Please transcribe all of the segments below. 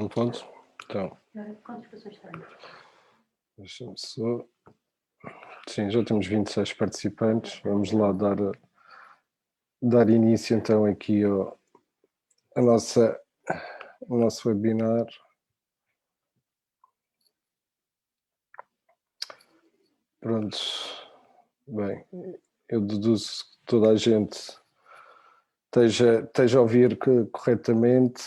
Não pode? Então, Quantas pessoas estão? deixa-me só. Sim, já temos 26 participantes. Vamos lá dar início então aqui ao nosso webinar. Pronto. Bem, eu deduzo que toda a gente esteja a ouvir corretamente.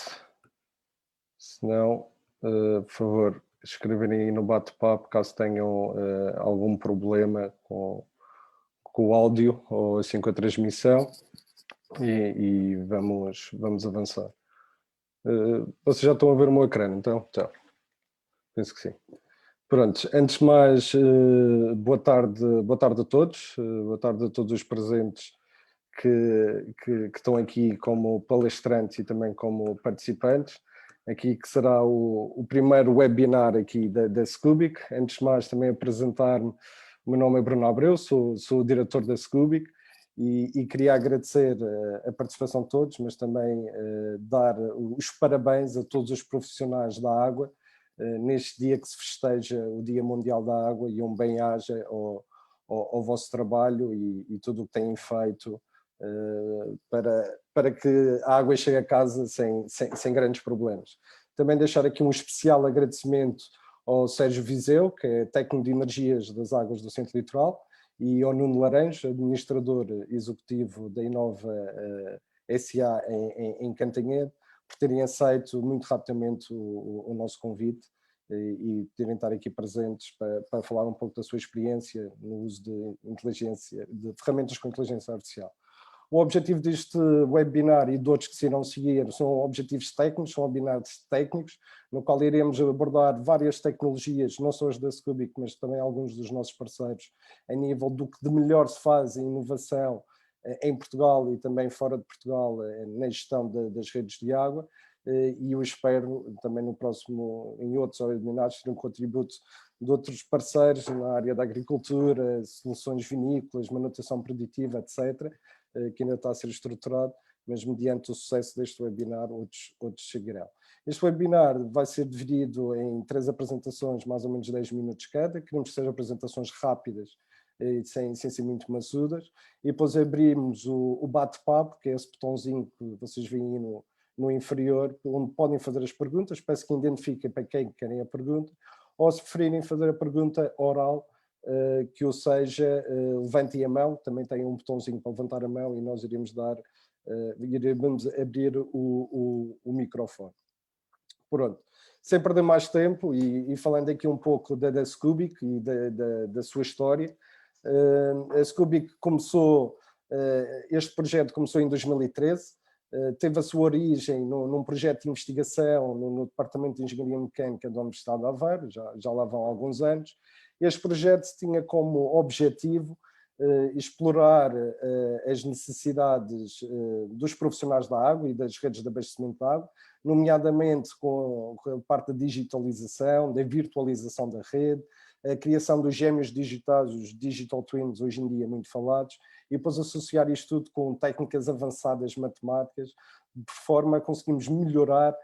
Se não, por favor, escreverem aí no bate-papo caso tenham algum problema com o áudio ou assim com a transmissão e vamos avançar. Vocês já estão a ver o meu ecrã, então? Então, penso que sim. Pronto, antes de mais, boa tarde a todos, boa tarde a todos os presentes que estão aqui como palestrantes e também como participantes. Aqui que será o primeiro webinar aqui da Scubic. Antes de mais, também apresentar-me. O meu nome é Bruno Abreu, sou o diretor da Scubic e queria agradecer a participação de todos, mas também dar os parabéns a todos os profissionais da água neste dia que se festeja o Dia Mundial da Água e um bem-aja ao vosso trabalho e tudo o que têm feito para que a água chegue a casa sem grandes problemas. Também deixar aqui um especial agradecimento ao Sérgio Viseu, que é técnico de energias das águas do Centro Litoral, e ao Nuno Laranjo, administrador executivo da Inova SA em Cantanhede, por terem aceito muito rapidamente o nosso convite e terem estar aqui presentes para falar um pouco da sua experiência no uso de ferramentas com inteligência artificial. O objetivo deste webinar e de outros que se irão seguir são objetivos técnicos, são webinars técnicos, no qual iremos abordar várias tecnologias, não só as da Scubic, mas também alguns dos nossos parceiros, a nível do que de melhor se faz em inovação em Portugal e também fora de Portugal na gestão das redes de água. E eu espero também em outros webinars ter um contributo de outros parceiros na área da agricultura, soluções vinícolas, manutenção preditiva, etc., que ainda está a ser estruturado, mas mediante o sucesso deste webinar, outros seguirão. Este webinar vai ser dividido em 3 apresentações, mais ou menos 10 minutos cada. Queremos que sejam apresentações rápidas, sem ser muito maçudas, e depois abrimos o bate-papo, que é esse botãozinho que vocês veem aí no inferior, onde podem fazer as perguntas. Peço que identifiquem para quem querem a pergunta, ou se preferirem fazer a pergunta oral, que ou seja, levantem a mão, também tem um botãozinho para levantar a mão e nós iremos abrir o microfone. Pronto, sem perder mais tempo e falando aqui um pouco da Scubic e da sua história. A Scubic começou, este projeto começou em 2013, teve a sua origem num projeto de investigação no Departamento de Engenharia Mecânica da Universidade de Aveiro, já lá vão alguns anos. Este projeto tinha como objetivo explorar as necessidades dos profissionais da água e das redes de abastecimento de água, nomeadamente com a parte da digitalização, da virtualização da rede, a criação dos gêmeos digitais, os digital twins, hoje em dia muito falados, e depois associar isto tudo com técnicas avançadas matemáticas, de forma a conseguirmos melhorar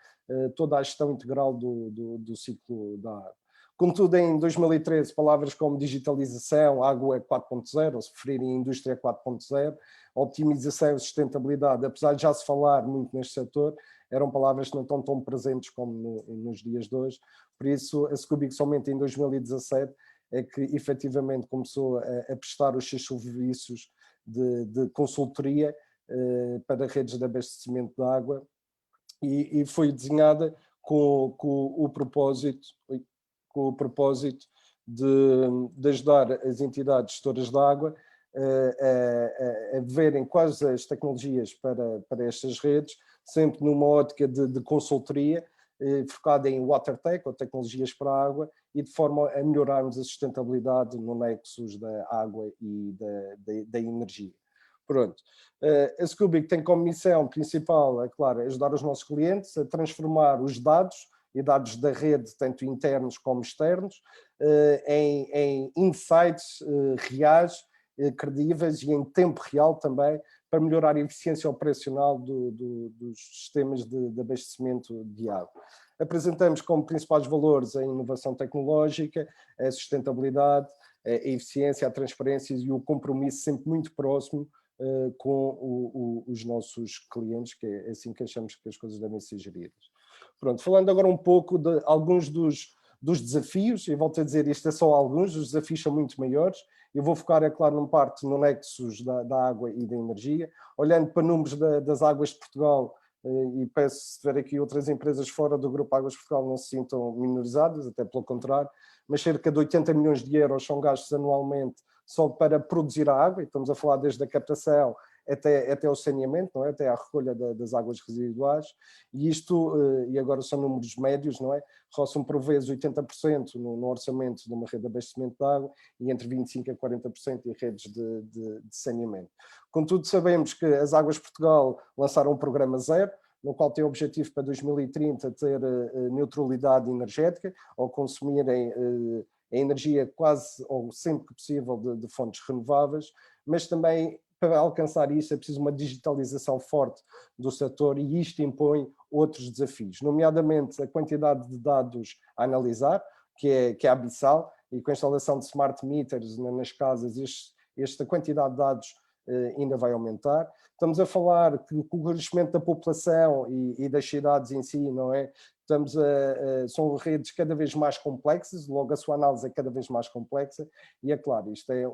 toda a gestão integral do ciclo da água. Contudo, em 2013, palavras como digitalização, água 4.0, ou se preferirem indústria 4.0, optimização e sustentabilidade, apesar de já se falar muito neste setor, eram palavras que não estão tão presentes como nos dias de hoje. Por isso, a Scubic somente em 2017 é que efetivamente começou a prestar os seus serviços de consultoria para redes de abastecimento de água e foi desenhada com o propósito de ajudar as entidades gestoras de água a verem quais as tecnologias para estas redes, sempre numa ótica de consultoria, focada em WaterTech, ou tecnologias para a água, e de forma a melhorarmos a sustentabilidade no nexus da água e da energia. Pronto. A Scubic tem como missão principal, é claro, ajudar os nossos clientes a transformar os dados e dados da rede, tanto internos como externos, em insights reais, credíveis e em tempo real também, para melhorar a eficiência operacional dos sistemas de abastecimento de água. apresentamos como principais valores a inovação tecnológica, a sustentabilidade, a eficiência, a transparência e o compromisso sempre muito próximo com os nossos clientes, que é assim que achamos que as coisas devem ser geridas. Pronto, falando agora um pouco de alguns dos desafios, e volto a dizer, isto é só alguns, os desafios são muito maiores. Eu vou focar, é claro, numa parte no nexus da água e da energia. Olhando para números das águas de Portugal, e peço ver aqui outras empresas fora do grupo Águas de Portugal não se sintam minorizadas, até pelo contrário, mas cerca de 80 milhões de euros são gastos anualmente só para produzir a água, e estamos a falar desde a captação até o saneamento, não é? Até à recolha das águas residuais, e isto, e agora são números médios, não é? Roçam por vezes 80% no orçamento de uma rede de abastecimento de água e entre 25% a 40% em redes de saneamento. Contudo, sabemos que as Águas de Portugal lançaram um programa zero, no qual tem o objetivo para 2030 ter neutralidade energética, ou consumirem a energia quase ou sempre que possível de fontes renováveis, mas também para alcançar isso é preciso uma digitalização forte do setor e isto impõe outros desafios, nomeadamente a quantidade de dados a analisar, que é abissal, e com a instalação de smart meters nas casas, esta quantidade de dados ainda vai aumentar. Estamos a falar que com o crescimento da população e das cidades em si, não é? São redes cada vez mais complexas, logo a sua análise é cada vez mais complexa, e é claro, isto é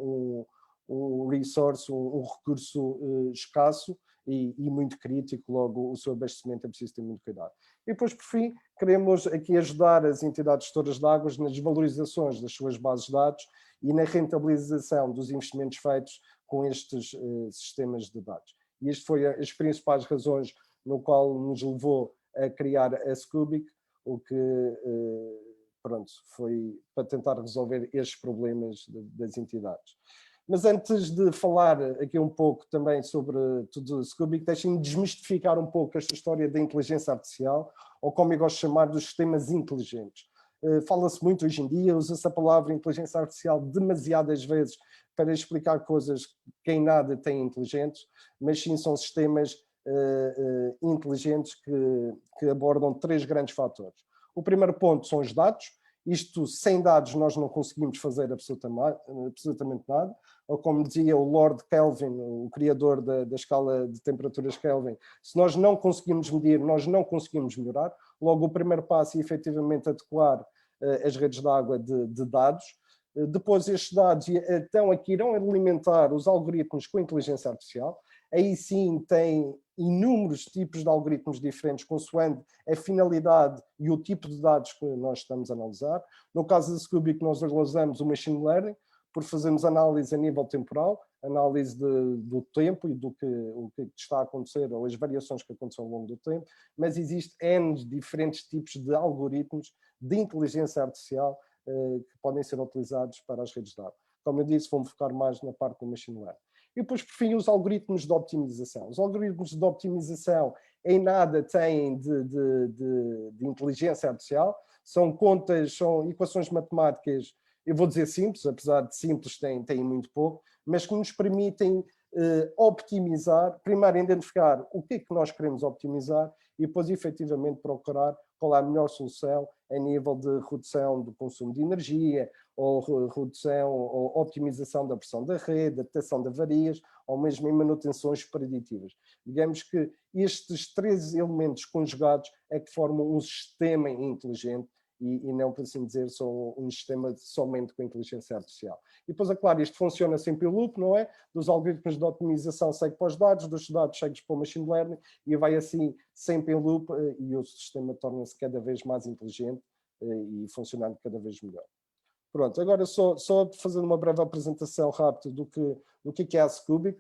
um resource, um recurso escasso e muito crítico, logo o seu abastecimento é preciso ter muito cuidado. E depois, por fim, queremos aqui ajudar as entidades gestoras de águas nas valorizações das suas bases de dados e na rentabilização dos investimentos feitos com estes sistemas de dados. E estas foram as principais razões no qual nos levou a criar a Scubic, o que pronto, foi para tentar resolver estes problemas das entidades. Mas antes de falar aqui um pouco também sobre tudo o Scubic, deixem-me desmistificar um pouco esta história da inteligência artificial, ou como eu gosto de chamar, dos sistemas inteligentes. Fala-se muito hoje em dia, usa-se a palavra inteligência artificial demasiadas vezes para explicar coisas que em nada têm inteligentes, mas sim são sistemas inteligentes que abordam três grandes fatores. O primeiro ponto são os dados. Isto, sem dados, nós não conseguimos fazer absolutamente nada. Ou como dizia o Lord Kelvin, o criador da escala de temperaturas Kelvin, se nós não conseguimos medir, nós não conseguimos melhorar. Logo, o primeiro passo é efetivamente adequar as redes de água de dados. Depois, estes dados então aqui irão alimentar os algoritmos com inteligência artificial. Aí sim tem inúmeros tipos de algoritmos diferentes, consoante a finalidade e o tipo de dados que nós estamos a analisar. No caso da Scubic, nós analisamos o machine learning, por fazermos análise a nível temporal, análise do tempo e o que está a acontecer, ou as variações que acontecem ao longo do tempo, mas existem N diferentes tipos de algoritmos de inteligência artificial que podem ser utilizados para as redes de dados. Como eu disse, vamos focar mais na parte do machine learning. E depois, por fim, os algoritmos de optimização. Os algoritmos de optimização em nada têm de inteligência artificial, são contas, são equações matemáticas, eu vou dizer simples, apesar de simples têm muito pouco, mas que nos permitem optimizar, primeiro identificar o que é que nós queremos optimizar e depois efetivamente procurar qual é a melhor solução a nível de redução do consumo de energia, ou redução ou optimização da pressão da rede, detecção de avarias, ou mesmo em manutenções preditivas. Digamos que estes três elementos conjugados é que formam um sistema inteligente e não, por assim dizer, só um sistema somente com inteligência artificial. E depois, é claro, isto funciona sempre em loop, não é? Dos algoritmos de otimização segue para os dados, dos dados segue para o machine learning e vai assim sempre em loop e o sistema torna-se cada vez mais inteligente e funcionando cada vez melhor. Pronto, agora só fazendo uma breve apresentação rápida do que é a Scubic.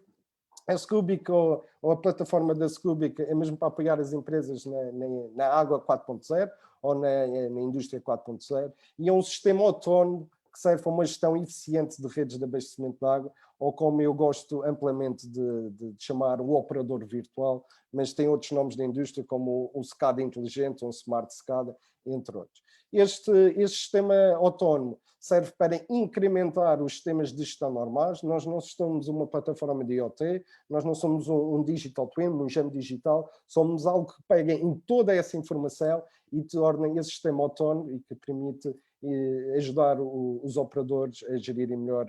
A Scubic ou a plataforma da Scubic é mesmo para apoiar as empresas na água 4.0 ou na indústria 4.0 e é um sistema autónomo que serve a uma gestão eficiente de redes de abastecimento de água, ou como eu gosto amplamente de chamar o operador virtual, mas tem outros nomes da indústria, como o SCADA inteligente, ou o Smart SCADA, entre outros. Este sistema autónomo serve para incrementar os sistemas de gestão normais. Nós não somos uma plataforma de IoT, nós não somos um digital twin, um gêmeo digital, somos algo que pega em toda essa informação e torna esse sistema autónomo e que permite ajudar os operadores a gerirem melhor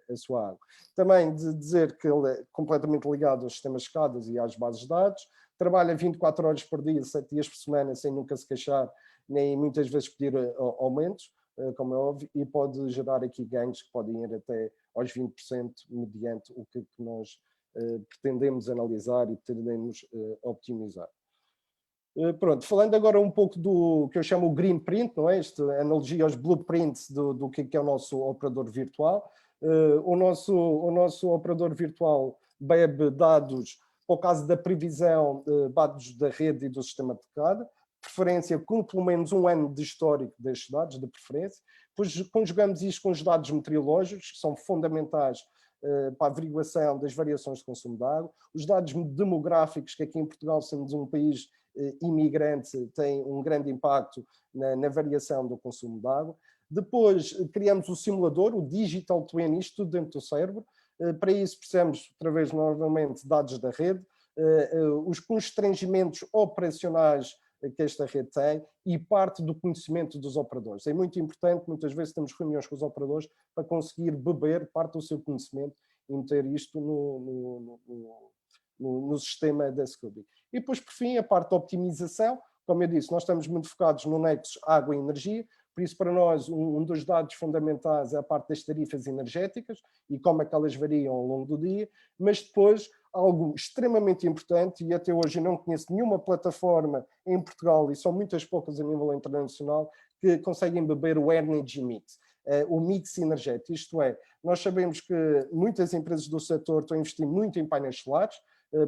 a sua água. Também de dizer que ele é completamente ligado aos sistemas SCADAs e às bases de dados, trabalha 24 horas por dia, 7 dias por semana, sem nunca se queixar, nem muitas vezes pedir aumentos, como é óbvio, e pode gerar aqui ganhos que podem ir até aos 20%, mediante o que nós pretendemos analisar e pretendemos optimizar. Pronto, falando agora um pouco do que eu chamo o Green Print, não é? Esta analogia aos blueprints do que é o nosso operador virtual. O nosso operador virtual bebe dados, para o caso da previsão, dados da rede e do sistema de cada, preferência com pelo menos um ano de histórico destes dados, de preferência. Depois conjugamos isto com os dados meteorológicos, que são fundamentais para a averiguação das variações de consumo de água. Os dados demográficos, que aqui em Portugal somos um país imigrante, tem um grande impacto na variação do consumo de água. Depois criamos o simulador, o Digital Twin, isto tudo dentro do cérebro. Para isso precisamos, através normalmente, dados da rede, os constrangimentos operacionais que esta rede tem e parte do conhecimento dos operadores. É muito importante, muitas vezes temos reuniões com os operadores para conseguir beber parte do seu conhecimento e meter isto no sistema da Scooby. E depois, por fim, a parte da optimização. Como eu disse, nós estamos muito focados no nexo água e energia, por isso para nós um dos dados fundamentais é a parte das tarifas energéticas e como é que elas variam ao longo do dia, mas depois algo extremamente importante, e até hoje eu não conheço nenhuma plataforma em Portugal, e são muitas poucas a nível internacional, que conseguem beber o Energy Mix, o mix energético. Isto é, nós sabemos que muitas empresas do setor estão a investir muito em painéis solares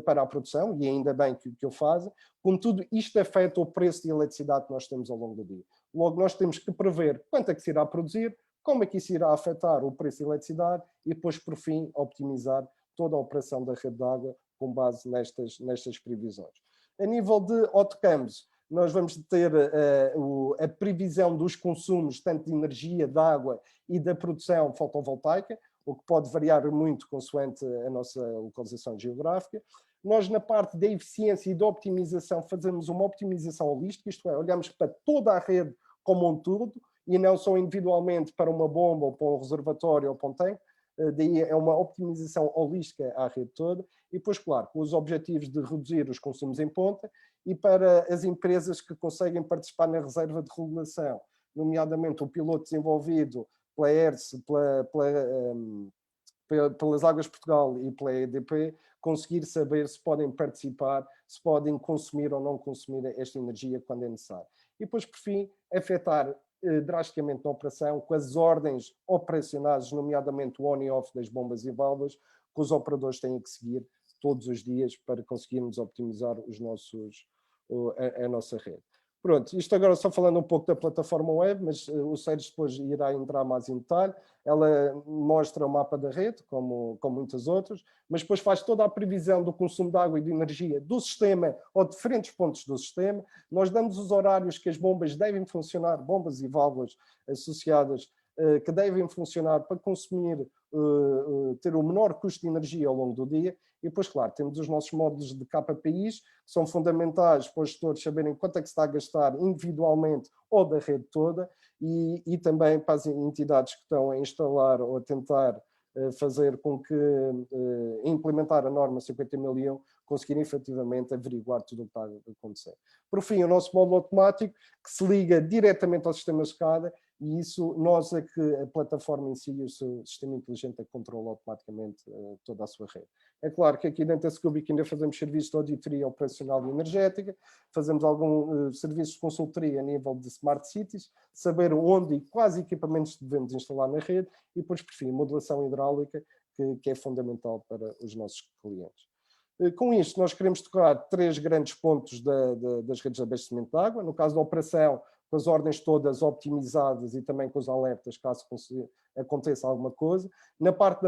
para a produção, e ainda bem que o fazem. Contudo, isto afeta o preço de eletricidade que nós temos ao longo do dia. Logo, nós temos que prever quanto é que se irá produzir, como é que isso irá afetar o preço de eletricidade e depois, por fim, optimizar toda a operação da rede de água com base nestas previsões. A nível de outcomes, nós vamos ter a previsão dos consumos, tanto de energia, de água e da produção fotovoltaica, o que pode variar muito consoante a nossa localização geográfica. Nós, na parte da eficiência e da optimização, fazemos uma optimização holística, isto é, olhamos para toda a rede como um todo, e não só individualmente para uma bomba, ou para um reservatório, ou para um tanque. Daí é uma optimização holística à rede toda, e depois, claro, com os objetivos de reduzir os consumos em ponta, e para as empresas que conseguem participar na reserva de regulação, nomeadamente o piloto desenvolvido pela ERSE, pelas Águas de Portugal e pela EDP, conseguir saber se podem participar, se podem consumir ou não consumir esta energia quando é necessário. E depois, por fim, afetar drasticamente na operação, com as ordens operacionais, nomeadamente o on e off das bombas e válvulas, que os operadores têm que seguir todos os dias para conseguirmos optimizar a nossa rede. Pronto, isto agora só falando um pouco da plataforma web, mas o Sérgio depois irá entrar mais em detalhe. Ela mostra o mapa da rede, como muitas outras, mas depois faz toda a previsão do consumo de água e de energia do sistema ou de diferentes pontos do sistema. Nós damos os horários que as bombas devem funcionar, bombas e válvulas associadas, que devem funcionar para consumir, ter o menor custo de energia ao longo do dia. E depois, claro, temos os nossos módulos de KPIs, que são fundamentais para os gestores saberem quanto é que se está a gastar individualmente ou da rede toda, e também para as entidades que estão a instalar ou a tentar fazer com que implementar a norma 50.001 conseguirem efetivamente averiguar tudo o que está a acontecer. Por fim, o nosso módulo automático, que se liga diretamente ao sistema SCADA, e isso nós é que a plataforma em si, o seu sistema inteligente, é que controla automaticamente toda a sua rede. É claro que aqui dentro da Scooby ainda fazemos serviços de auditoria operacional e energética, fazemos alguns serviços de consultoria a nível de Smart Cities, saber onde e quais equipamentos devemos instalar na rede, e depois, por fim, modulação hidráulica, que é fundamental para os nossos clientes. Com isto, nós queremos tocar 3 grandes pontos das redes de abastecimento de água. No caso da operação, com as ordens todas optimizadas e também com os alertas caso aconteça alguma coisa. Na parte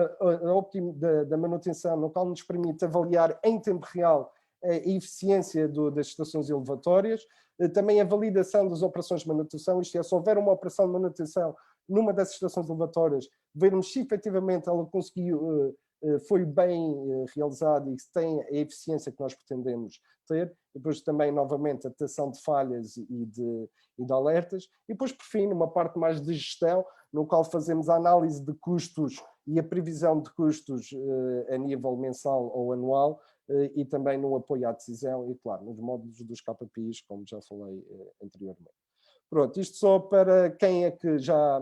da manutenção, no qual nos permite avaliar em tempo real a eficiência das estações elevatórias, também a validação das operações de manutenção, isto é, se houver uma operação de manutenção numa dessas estações elevatórias, vermos se efetivamente ela conseguiu, foi bem realizada e se tem a eficiência que nós pretendemos ter, e depois também, novamente, a detecção de falhas e de alertas, e depois, por fim, numa parte mais de gestão, no qual fazemos a análise de custos e a previsão de custos a nível mensal ou anual, e também no apoio à decisão e, claro, nos módulos dos KPIs, como já falei anteriormente. Pronto, isto só para quem é que já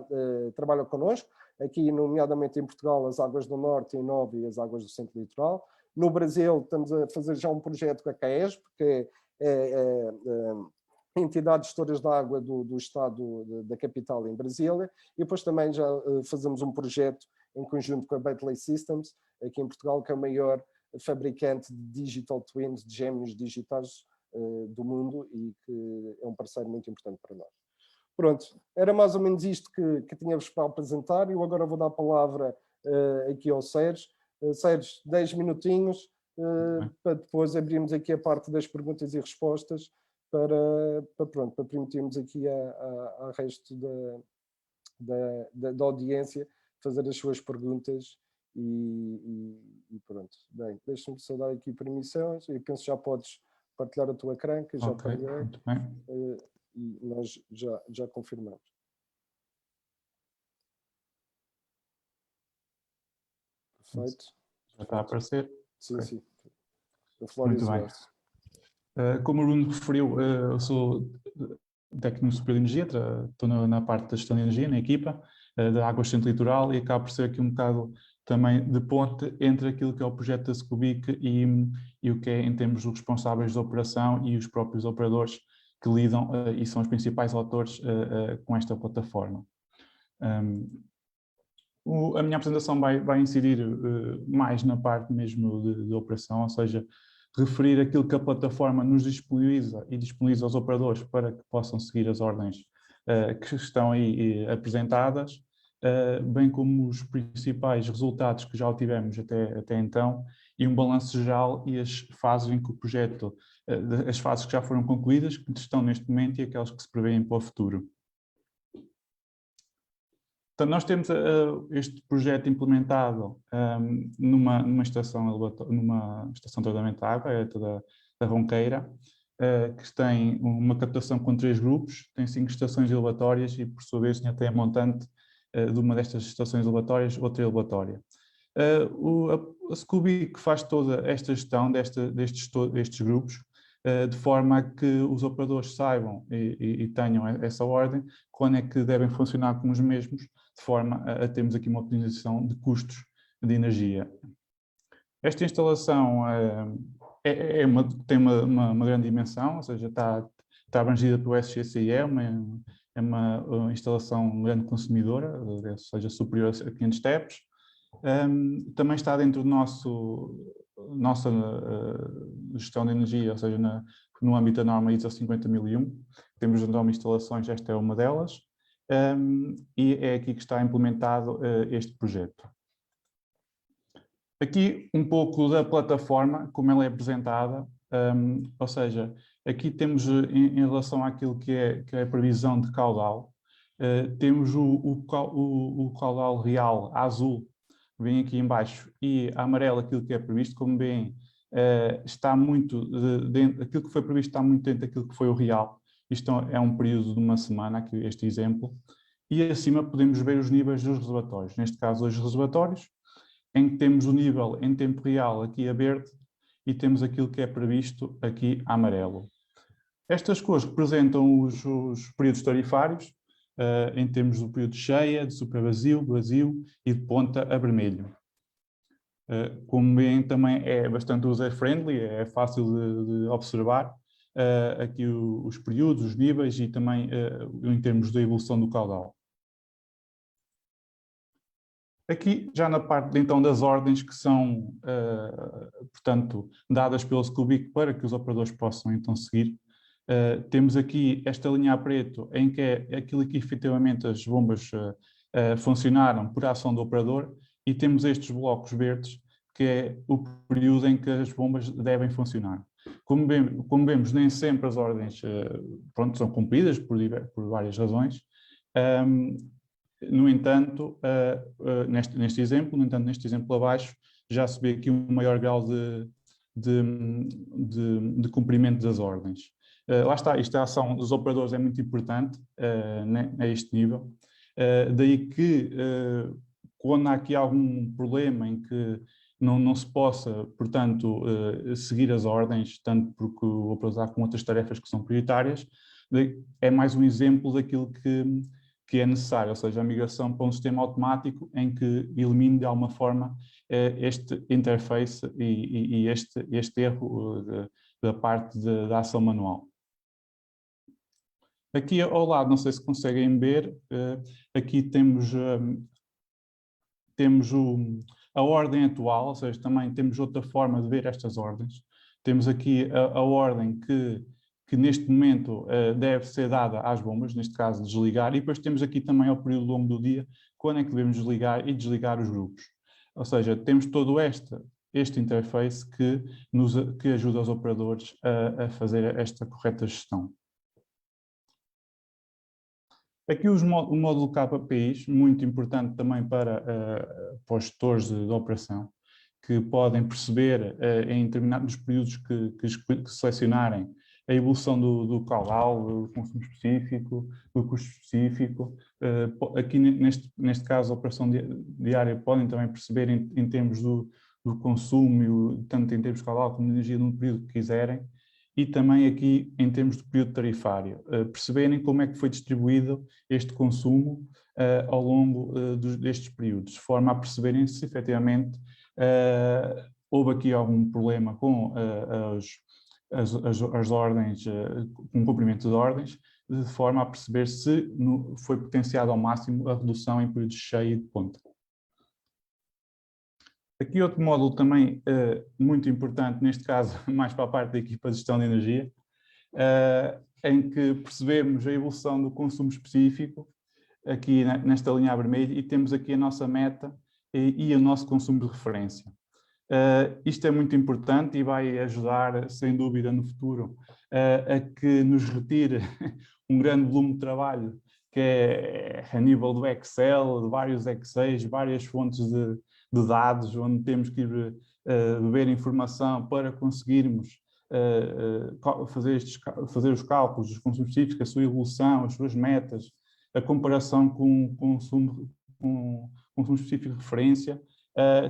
trabalha connosco, aqui nomeadamente em Portugal, as Águas do Norte, em Nova e as Águas do Centro Litoral. No Brasil estamos a fazer já um projeto com a CAESP, que é a entidade gestoras de água do estado da capital em Brasília, e depois também já fazemos um projeto em conjunto com a Bentley Systems, aqui em Portugal, que é o maior fabricante de digital twins, de gêmeos digitais do mundo, e que é um parceiro muito importante para nós. Pronto, era mais ou menos isto que tínhamos para apresentar. Eu agora vou dar a palavra aqui ao Sérgio. Sérgio, 10 minutinhos, para depois abrirmos aqui a parte das perguntas e respostas, para permitirmos aqui ao resto da audiência fazer as suas perguntas. E pronto, bem, deixa-me só dar aqui permissões. Eu penso que já podes partilhar a tua ecrã, que já partilhei, muito bem. e nós já confirmamos. Perfeito. Já está a aparecer? Sim, okay. Sim. Muito bem. Como o Bruno referiu, eu sou técnico superior de energia, estou na parte da gestão de energia, na equipa da Águas Centro Litoral, e acabo por ser aqui um bocado também de ponte entre aquilo que é o projeto da Scubic e o que é em termos dos responsáveis de operação e os próprios operadores que lidam e são os principais autores com esta plataforma. A minha apresentação vai incidir mais na parte mesmo de operação, ou seja, referir aquilo que a plataforma nos disponibiliza e disponibiliza aos operadores para que possam seguir as ordens que estão aí apresentadas, bem como os principais resultados que já obtivemos até então, e um balanço geral e as fases em que o projeto, as fases que já foram concluídas, que estão neste momento, e aquelas que se prevêem para o futuro. Portanto, nós temos este projeto implementado numa estação de tratamento de água, da Ronqueira, que tem uma captação com 3 grupos, tem 5 estações elevatórias e, por sua vez, tem a montante de uma destas estações elevatórias, outra elevatória. A Scubic faz toda esta gestão destes grupos, de forma a que os operadores saibam e tenham essa ordem, quando é que devem funcionar com os mesmos, de forma a termos aqui uma optimização de custos de energia. Esta instalação tem uma grande dimensão, ou seja, está abrangida pelo SGCIE, é uma instalação grande consumidora, ou seja, superior a 500 TEPs. Também está dentro do nossa gestão de energia, ou seja, no âmbito da norma ISO 50001. Temos então instalações, esta é uma delas, e é aqui que está implementado este projeto. Aqui um pouco da plataforma, como ela é apresentada, ou seja, aqui temos em relação àquilo que é a previsão de caudal, temos o caudal real, azul, vem aqui em baixo, e a amarelo aquilo que é previsto, como bem está muito dentro, aquilo que foi previsto está muito dentro daquilo que foi o real. Isto é um período de uma semana, aqui este exemplo, e acima podemos ver os níveis dos reservatórios, neste caso os reservatórios, em que temos o nível em tempo real aqui a verde e temos aquilo que é previsto aqui a amarelo. Estas cores representam os períodos tarifários, em termos do período de cheia, de supervazio, vazio e de ponta a vermelho. Como bem também é bastante user-friendly, é fácil de observar aqui os períodos, os níveis e também em termos da evolução do caudal. Aqui, já na parte então das ordens que são, portanto, dadas pelo Scubic para que os operadores possam então seguir, Temos aqui esta linha a preto, em que é aquilo que efetivamente as bombas funcionaram por ação do operador, e temos estes blocos verdes, que é o período em que as bombas devem funcionar. Como vemos, nem sempre as ordens pronto, são cumpridas por várias razões. No entanto, neste exemplo abaixo, já se vê aqui um maior grau de cumprimento das ordens. Lá está, a ação dos operadores é muito importante a este nível. Daí que, quando há aqui algum problema em que não se possa, portanto, seguir as ordens, tanto porque o operador está com outras tarefas que são prioritárias, é mais um exemplo daquilo que é necessário, ou seja, a migração para um sistema automático em que elimine de alguma forma este interface e este erro da parte da ação manual. Aqui ao lado, não sei se conseguem ver, aqui temos a ordem atual, ou seja, também temos outra forma de ver estas ordens. Temos aqui a ordem que neste momento deve ser dada às bombas, neste caso desligar, e depois temos aqui também ao período longo do dia, quando é que devemos desligar e desligar os grupos. Ou seja, temos todo este interface que ajuda os operadores a fazer esta correta gestão. Aqui o módulo KPIs, muito importante também para os gestores de operação, que podem perceber em determinados períodos que selecionarem a evolução do caudal, do consumo específico, do custo específico. Aqui neste caso a operação diária podem também perceber em termos do consumo, tanto em termos de caudal como de energia no período que quiserem. E também aqui em termos de período tarifário, perceberem como é que foi distribuído este consumo ao longo destes períodos, de forma a perceberem se efetivamente houve aqui algum problema com as ordens, com o cumprimento de ordens, de forma a perceber se foi potenciado ao máximo a redução em períodos cheio e de ponta. Aqui outro módulo também muito importante, neste caso mais para a parte da equipa de gestão de energia, em que percebemos a evolução do consumo específico, aqui nesta linha vermelha, e temos aqui a nossa meta e o nosso consumo de referência. Isto é muito importante e vai ajudar, sem dúvida, no futuro, a que nos retire um grande volume de trabalho, que é a nível do Excel, de vários Excels, várias fontes de dados, onde temos que ir beber informação para conseguirmos fazer os cálculos dos consumos específicos, a sua evolução, as suas metas, a comparação com o consumo específico de referência.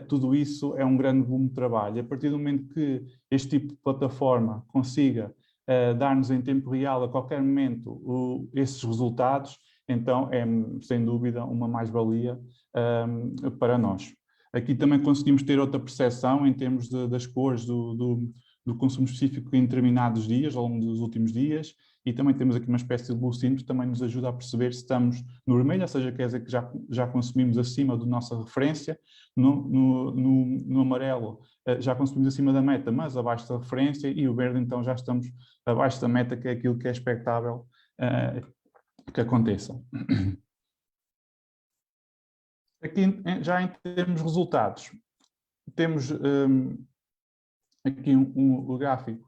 Tudo isso é um grande volume de trabalho. A partir do momento que este tipo de plataforma consiga dar-nos em tempo real, a qualquer momento, esses resultados, então é, sem dúvida, uma mais-valia para nós. Aqui também conseguimos ter outra percepção em termos das cores do consumo específico em determinados dias, ao longo dos últimos dias, e também temos aqui uma espécie de lucímetro que também nos ajuda a perceber se estamos no vermelho, ou seja, quer dizer que já consumimos acima da nossa referência, no amarelo já consumimos acima da meta, mas abaixo da referência, e o verde então já estamos abaixo da meta, que é aquilo que é expectável que aconteça. Aqui, já em termos de resultados, temos aqui o gráfico,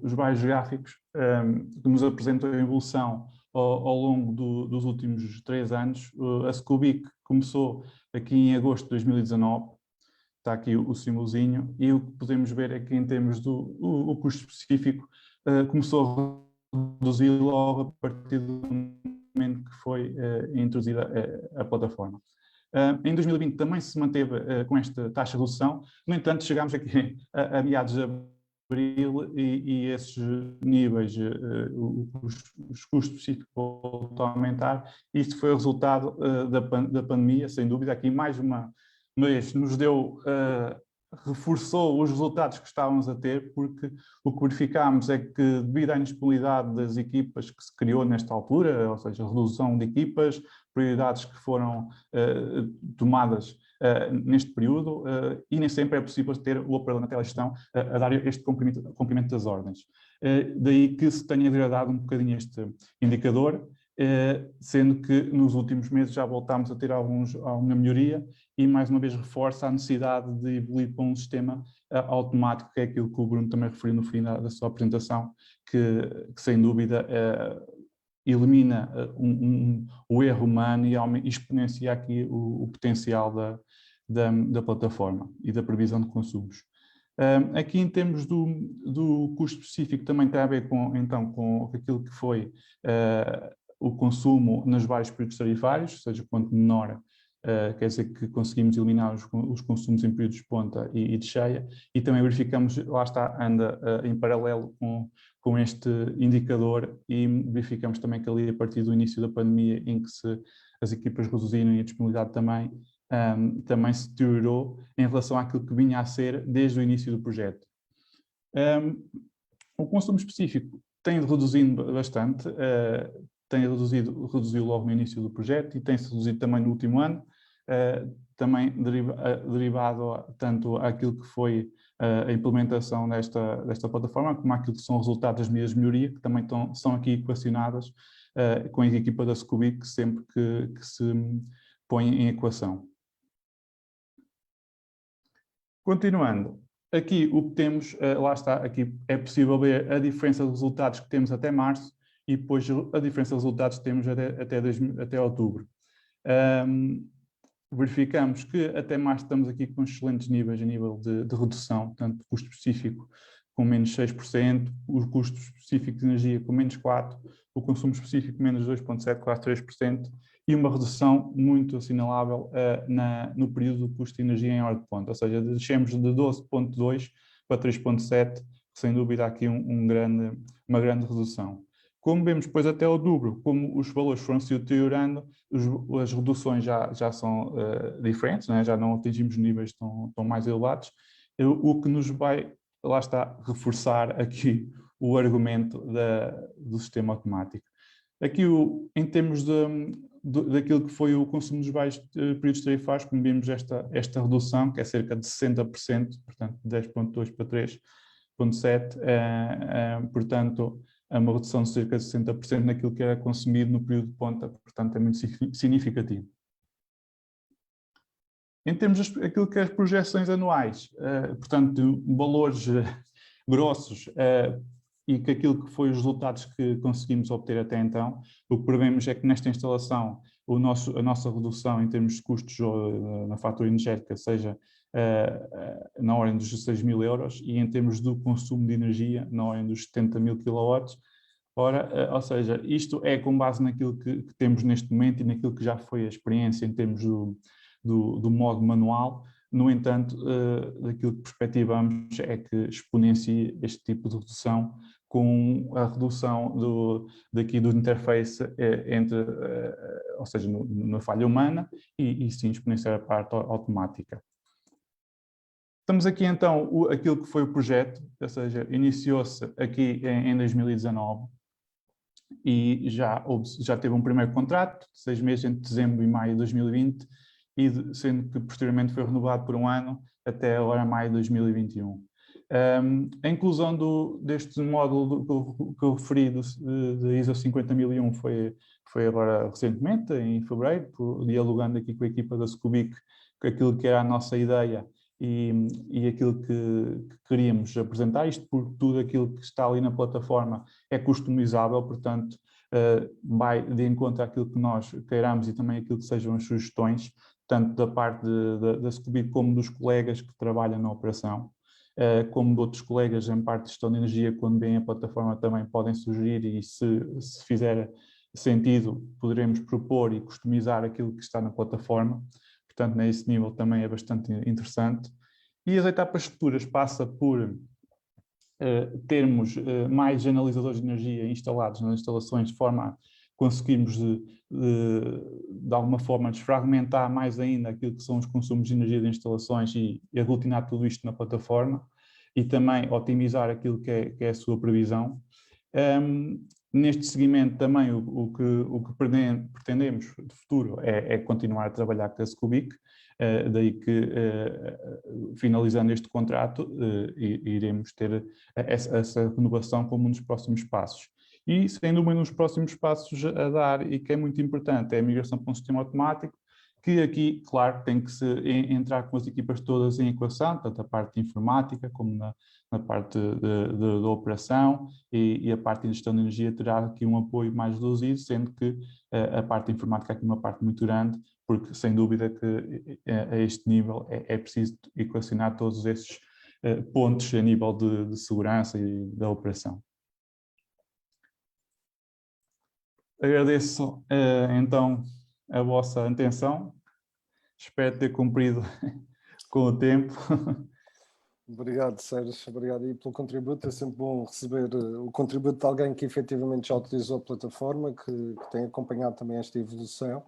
os vários gráficos que nos apresentam a evolução ao longo dos últimos 3 anos. A Scubic começou aqui em agosto de 2019, está aqui o símbolozinho, e o que podemos ver é que em termos do custo específico começou a reduzir logo a partir do momento que foi introduzida a plataforma. Em 2020 também se manteve com esta taxa de redução, no entanto chegámos aqui a meados de abril e esses níveis, os custos específicos voltam a aumentar. Isto foi o resultado da pandemia, sem dúvida. Aqui mais uma vez nos reforçou os resultados que estávamos a ter, porque o que verificámos é que, devido à indisponibilidade das equipas que se criou nesta altura, ou seja, a redução de equipas, prioridades que foram tomadas neste período, e nem sempre é possível ter o operador na telegestão a dar este cumprimento das ordens. daí que se tenha degradado um bocadinho este indicador, sendo que nos últimos meses já voltámos a ter alguma melhoria e mais uma vez reforça a necessidade de evoluir para um sistema automático, que é aquilo que o Bruno também referiu no fim da sua apresentação, que sem dúvida elimina o erro humano e exponencia aqui o potencial da plataforma e da previsão de consumos. Aqui em termos do custo específico também tem a ver então, com aquilo que foi o consumo nos vários períodos tarifários, ou seja, quanto menor, quer dizer que conseguimos eliminar os consumos em períodos de ponta e de cheia, e também verificamos, lá está, anda em paralelo com este indicador, e verificamos também que ali a partir do início da pandemia, em que as equipas reduziram e a disponibilidade também se deteriorou em relação àquilo que vinha a ser desde o início do projeto. O consumo específico tem reduzido bastante, reduziu logo no início do projeto e tem-se reduzido também no último ano, também derivado tanto àquilo que foi a implementação desta plataforma, como àquilo que são resultados das medidas de melhoria, que também são aqui equacionadas com a equipa da Scubic sempre que se põe em equação. Continuando, aqui o que temos, lá está, aqui é possível ver a diferença de resultados que temos até março e depois a diferença de resultados que temos até outubro. Verificamos que até março estamos aqui com excelentes níveis a nível de redução, tanto custo específico com menos 6%, o custo específico de energia com menos 4%, o consumo específico menos 2,7%, quase 3%, e uma redução muito assinalável no período do custo de energia em hora de ponta, ou seja, descemos de 12,2% para 3,7%, sem dúvida aqui uma grande redução. Como vemos depois até outubro, como os valores foram se deteriorando, as reduções já são diferentes, né? Já não atingimos níveis tão mais elevados, o que nos vai, lá está, reforçar aqui o argumento do sistema automático. Aqui, em termos daquilo que foi o consumo dos vários períodos tarifários, como vimos esta redução, que é cerca de 60%, portanto, de 10,2 para 3,7, portanto, é uma redução de cerca de 60% naquilo que era consumido no período de ponta, portanto, é muito significativo. Em termos daquilo que é as projeções anuais, portanto, valores grossos, e que aquilo que foi os resultados que conseguimos obter até então, o que prevemos é que nesta instalação a nossa redução em termos de custos na fatura energética seja na ordem dos 6.000 euros e em termos do consumo de energia na ordem dos 70.000 kW. Ora, ou seja, isto é com base naquilo que temos neste momento e naquilo que já foi a experiência em termos do modo manual. No entanto, daquilo que perspectivamos é que exponencie este tipo de redução com a redução do interface ou seja, na falha humana e sim exponenciar a parte automática. Estamos aqui então, aquilo que foi o projeto, ou seja, iniciou-se aqui em 2019 e já teve um primeiro contrato, de 6 meses entre dezembro e maio de 2020, e sendo que posteriormente foi renovado por um ano até agora maio de 2021. A inclusão deste módulo que eu referi de ISO 50001 foi agora recentemente, em fevereiro, dialogando aqui com a equipa da Scubic, com aquilo que era a nossa ideia e aquilo que queríamos apresentar, isto porque tudo aquilo que está ali na plataforma é customizável, portanto vai de encontro àquilo que nós queiramos e também aquilo que sejam as sugestões, tanto da parte da Scubic como dos colegas que trabalham na operação, como de outros colegas em parte de gestão de energia, quando vêm a plataforma também podem sugerir e se fizer sentido poderemos propor e customizar aquilo que está na plataforma, portanto nesse nível também é bastante interessante. E as etapas futuras passa por termos mais analisadores de energia instalados nas instalações de forma a conseguirmos de alguma forma desfragmentar mais ainda aquilo que são os consumos de energia de instalações e aglutinar tudo isto na plataforma e também otimizar aquilo que é a sua previsão. Neste seguimento também o que pretendemos de futuro é continuar a trabalhar com a Scubic, daí que finalizando este contrato iremos ter essa renovação como um dos próximos passos. E sem dúvida um dos próximos passos a dar, e que é muito importante, é a migração para um sistema automático, que aqui, claro, tem que se entrar com as equipas todas em equação, tanto a parte de informática como na parte da operação, e a parte de gestão de energia terá aqui um apoio mais reduzido, sendo que a parte de informática é aqui uma parte muito grande, porque sem dúvida que a este nível é preciso equacionar todos esses pontos a nível de segurança e da operação. Agradeço então a vossa atenção, espero ter cumprido com o tempo. Obrigado, Sérgio, obrigado aí pelo contributo. É sempre bom receber o contributo de alguém que efetivamente já utilizou a plataforma, que tem acompanhado também esta evolução.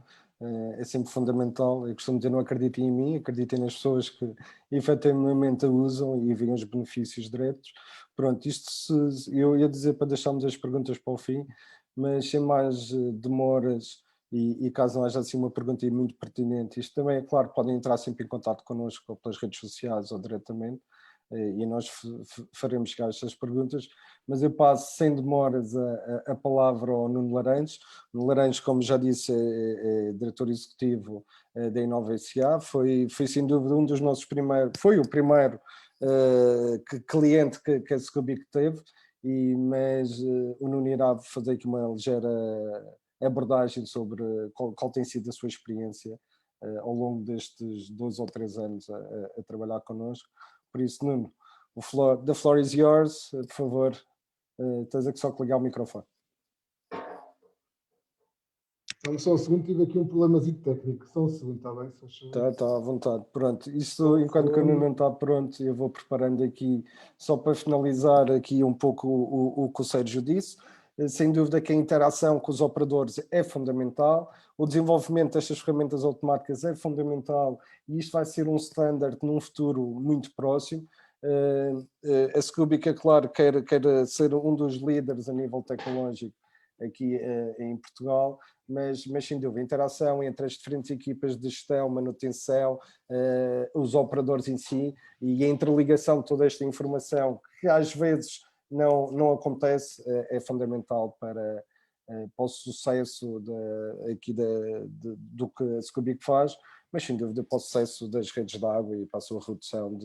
É sempre fundamental. Eu costumo dizer, não acreditem em mim, acreditem nas pessoas que efetivamente a usam e veem os benefícios diretos. Pronto, eu ia dizer para deixarmos as perguntas para o fim, mas sem mais demoras, e caso não haja assim uma pergunta muito pertinente, isto também é claro, podem entrar sempre em contato connosco ou pelas redes sociais ou diretamente, e nós faremos chegar estas perguntas, mas eu passo sem demoras a palavra ao Nuno Laranjo. Nuno Laranjo, como já disse, é diretor executivo da Inova SA, foi sem dúvida um dos nossos primeiros, foi o primeiro cliente que a Scubic teve, mas o Nuno irá fazer aqui uma ligeira abordagem sobre qual tem sido a sua experiência ao longo destes 2 ou 3 anos a trabalhar connosco. Por isso, Nuno, the floor is yours, por favor, tens que só ligar o microfone. Então, só um segundo, tive aqui um problemazinho técnico. Só um segundo, está bem? Está à vontade. Pronto, isto enquanto que o Nuno não está pronto, eu vou preparando aqui, só para finalizar aqui um pouco o que o Sérgio disse. Sem dúvida que a interação com os operadores é fundamental, o desenvolvimento destas ferramentas automáticas é fundamental, e isto vai ser um standard num futuro muito próximo. A Scubic, é claro, quer ser um dos líderes a nível tecnológico aqui em Portugal, mas sem dúvida, a interação entre as diferentes equipas de gestão, manutenção, os operadores em si, e a interligação de toda esta informação, que às vezes não acontece, é fundamental para o sucesso do que a Scubic faz, mas sem dúvida para o sucesso das redes de água e para a sua redução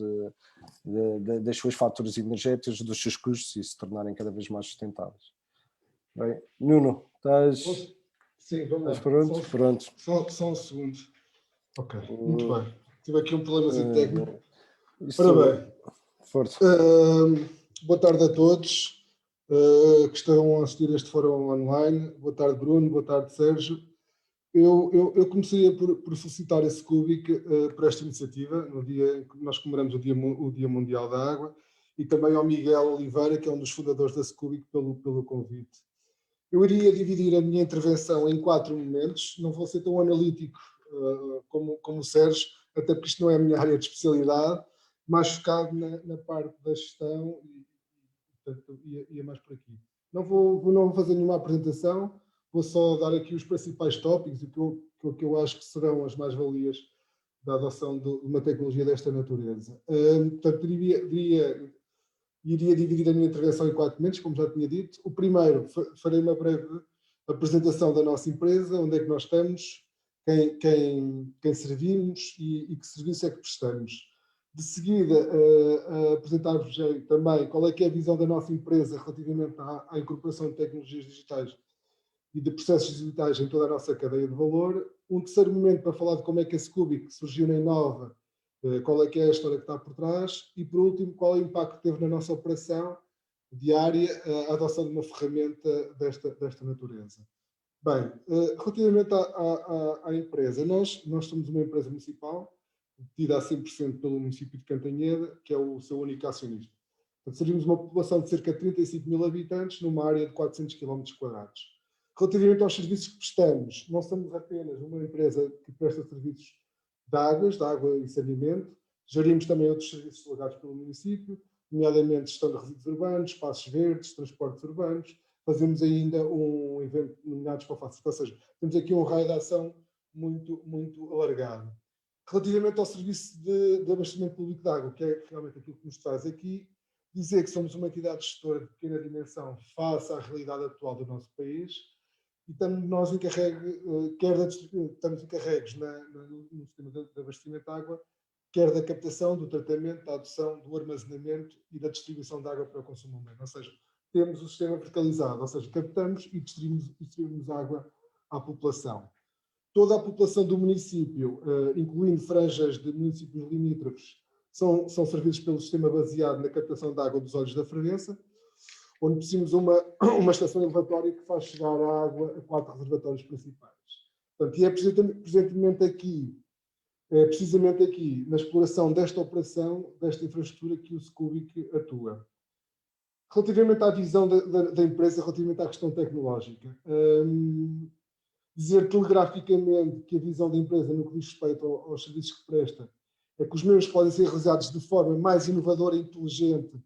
das suas faturas energéticas, dos seus custos, e se tornarem cada vez mais sustentáveis. Bem, Nuno, estás... Sim, vamos lá. Estás pronto? Só um segundo. Ok, muito bem. Tive aqui um problemazinho técnico. Isto... Ora bem, força. Boa tarde a todos que estão a assistir este fórum online. Boa tarde, Bruno. Boa tarde, Sérgio. Eu começaria por felicitar a Scubic por esta iniciativa, no dia em que nós comemoramos o Dia Mundial da Água, e também ao Miguel Oliveira, que é um dos fundadores da Scubic, pelo convite. Eu iria dividir a minha intervenção em 4 momentos. Não vou ser tão analítico como o Sérgio, até porque isto não é a minha área de especialidade, mais focado na parte da gestão, e portanto ia mais por aqui. Não vou fazer nenhuma apresentação, vou só dar aqui os principais tópicos e o que eu acho que serão as mais-valias da adoção de uma tecnologia desta natureza. Portanto, iria dividir a minha intervenção em 4 momentos, como já tinha dito. O primeiro, farei uma breve apresentação da nossa empresa, onde é que nós estamos, quem servimos e que serviço é que prestamos. De seguida, apresentar-vos também qual é que é a visão da nossa empresa relativamente à incorporação de tecnologias digitais e de processos digitais em toda a nossa cadeia de valor. Um terceiro momento para falar de como é que a Scubic surgiu na Inova, qual é que é a história que está por trás, e por último, qual é o impacto que teve na nossa operação diária a adoção de uma ferramenta desta natureza. Bem, relativamente à empresa, nós somos uma empresa municipal, detida a 100% pelo município de Cantanhede, que é o seu único acionista. Portanto, servimos uma população de cerca de 35 mil habitantes numa área de 400 km². Relativamente aos serviços que prestamos, não somos apenas uma empresa que presta serviços de água e saneamento, gerimos também outros serviços delegados pelo município, nomeadamente gestão de resíduos urbanos, espaços verdes, transportes urbanos, fazemos ainda um evento nominados para o FACET. Ou seja, temos aqui um raio de ação muito, muito alargado. Relativamente ao serviço de abastecimento público de água, que é realmente aquilo que nos traz aqui, dizer que somos uma entidade gestora de pequena dimensão face à realidade atual do nosso país e estamos nós estamos encarregues no sistema de abastecimento de água, quer da captação, do tratamento, da adoção, do armazenamento e da distribuição de água para o consumo humano. Ou seja, temos o sistema verticalizado, ou seja, captamos e distribuímos água à população. Toda a população do município, incluindo franjas de municípios limítrofes, são servidos pelo sistema baseado na captação de água dos Olhos da Fervença, onde possuímos uma estação elevatória que faz chegar a água a 4 reservatórios principais. Portanto, e é precisamente aqui, na exploração desta operação, desta infraestrutura, que o Scubic atua. Relativamente à visão da empresa, relativamente à questão tecnológica, dizer telegraficamente que a visão da empresa no que diz respeito aos serviços que presta é que os mesmos podem ser realizados de forma mais inovadora e inteligente,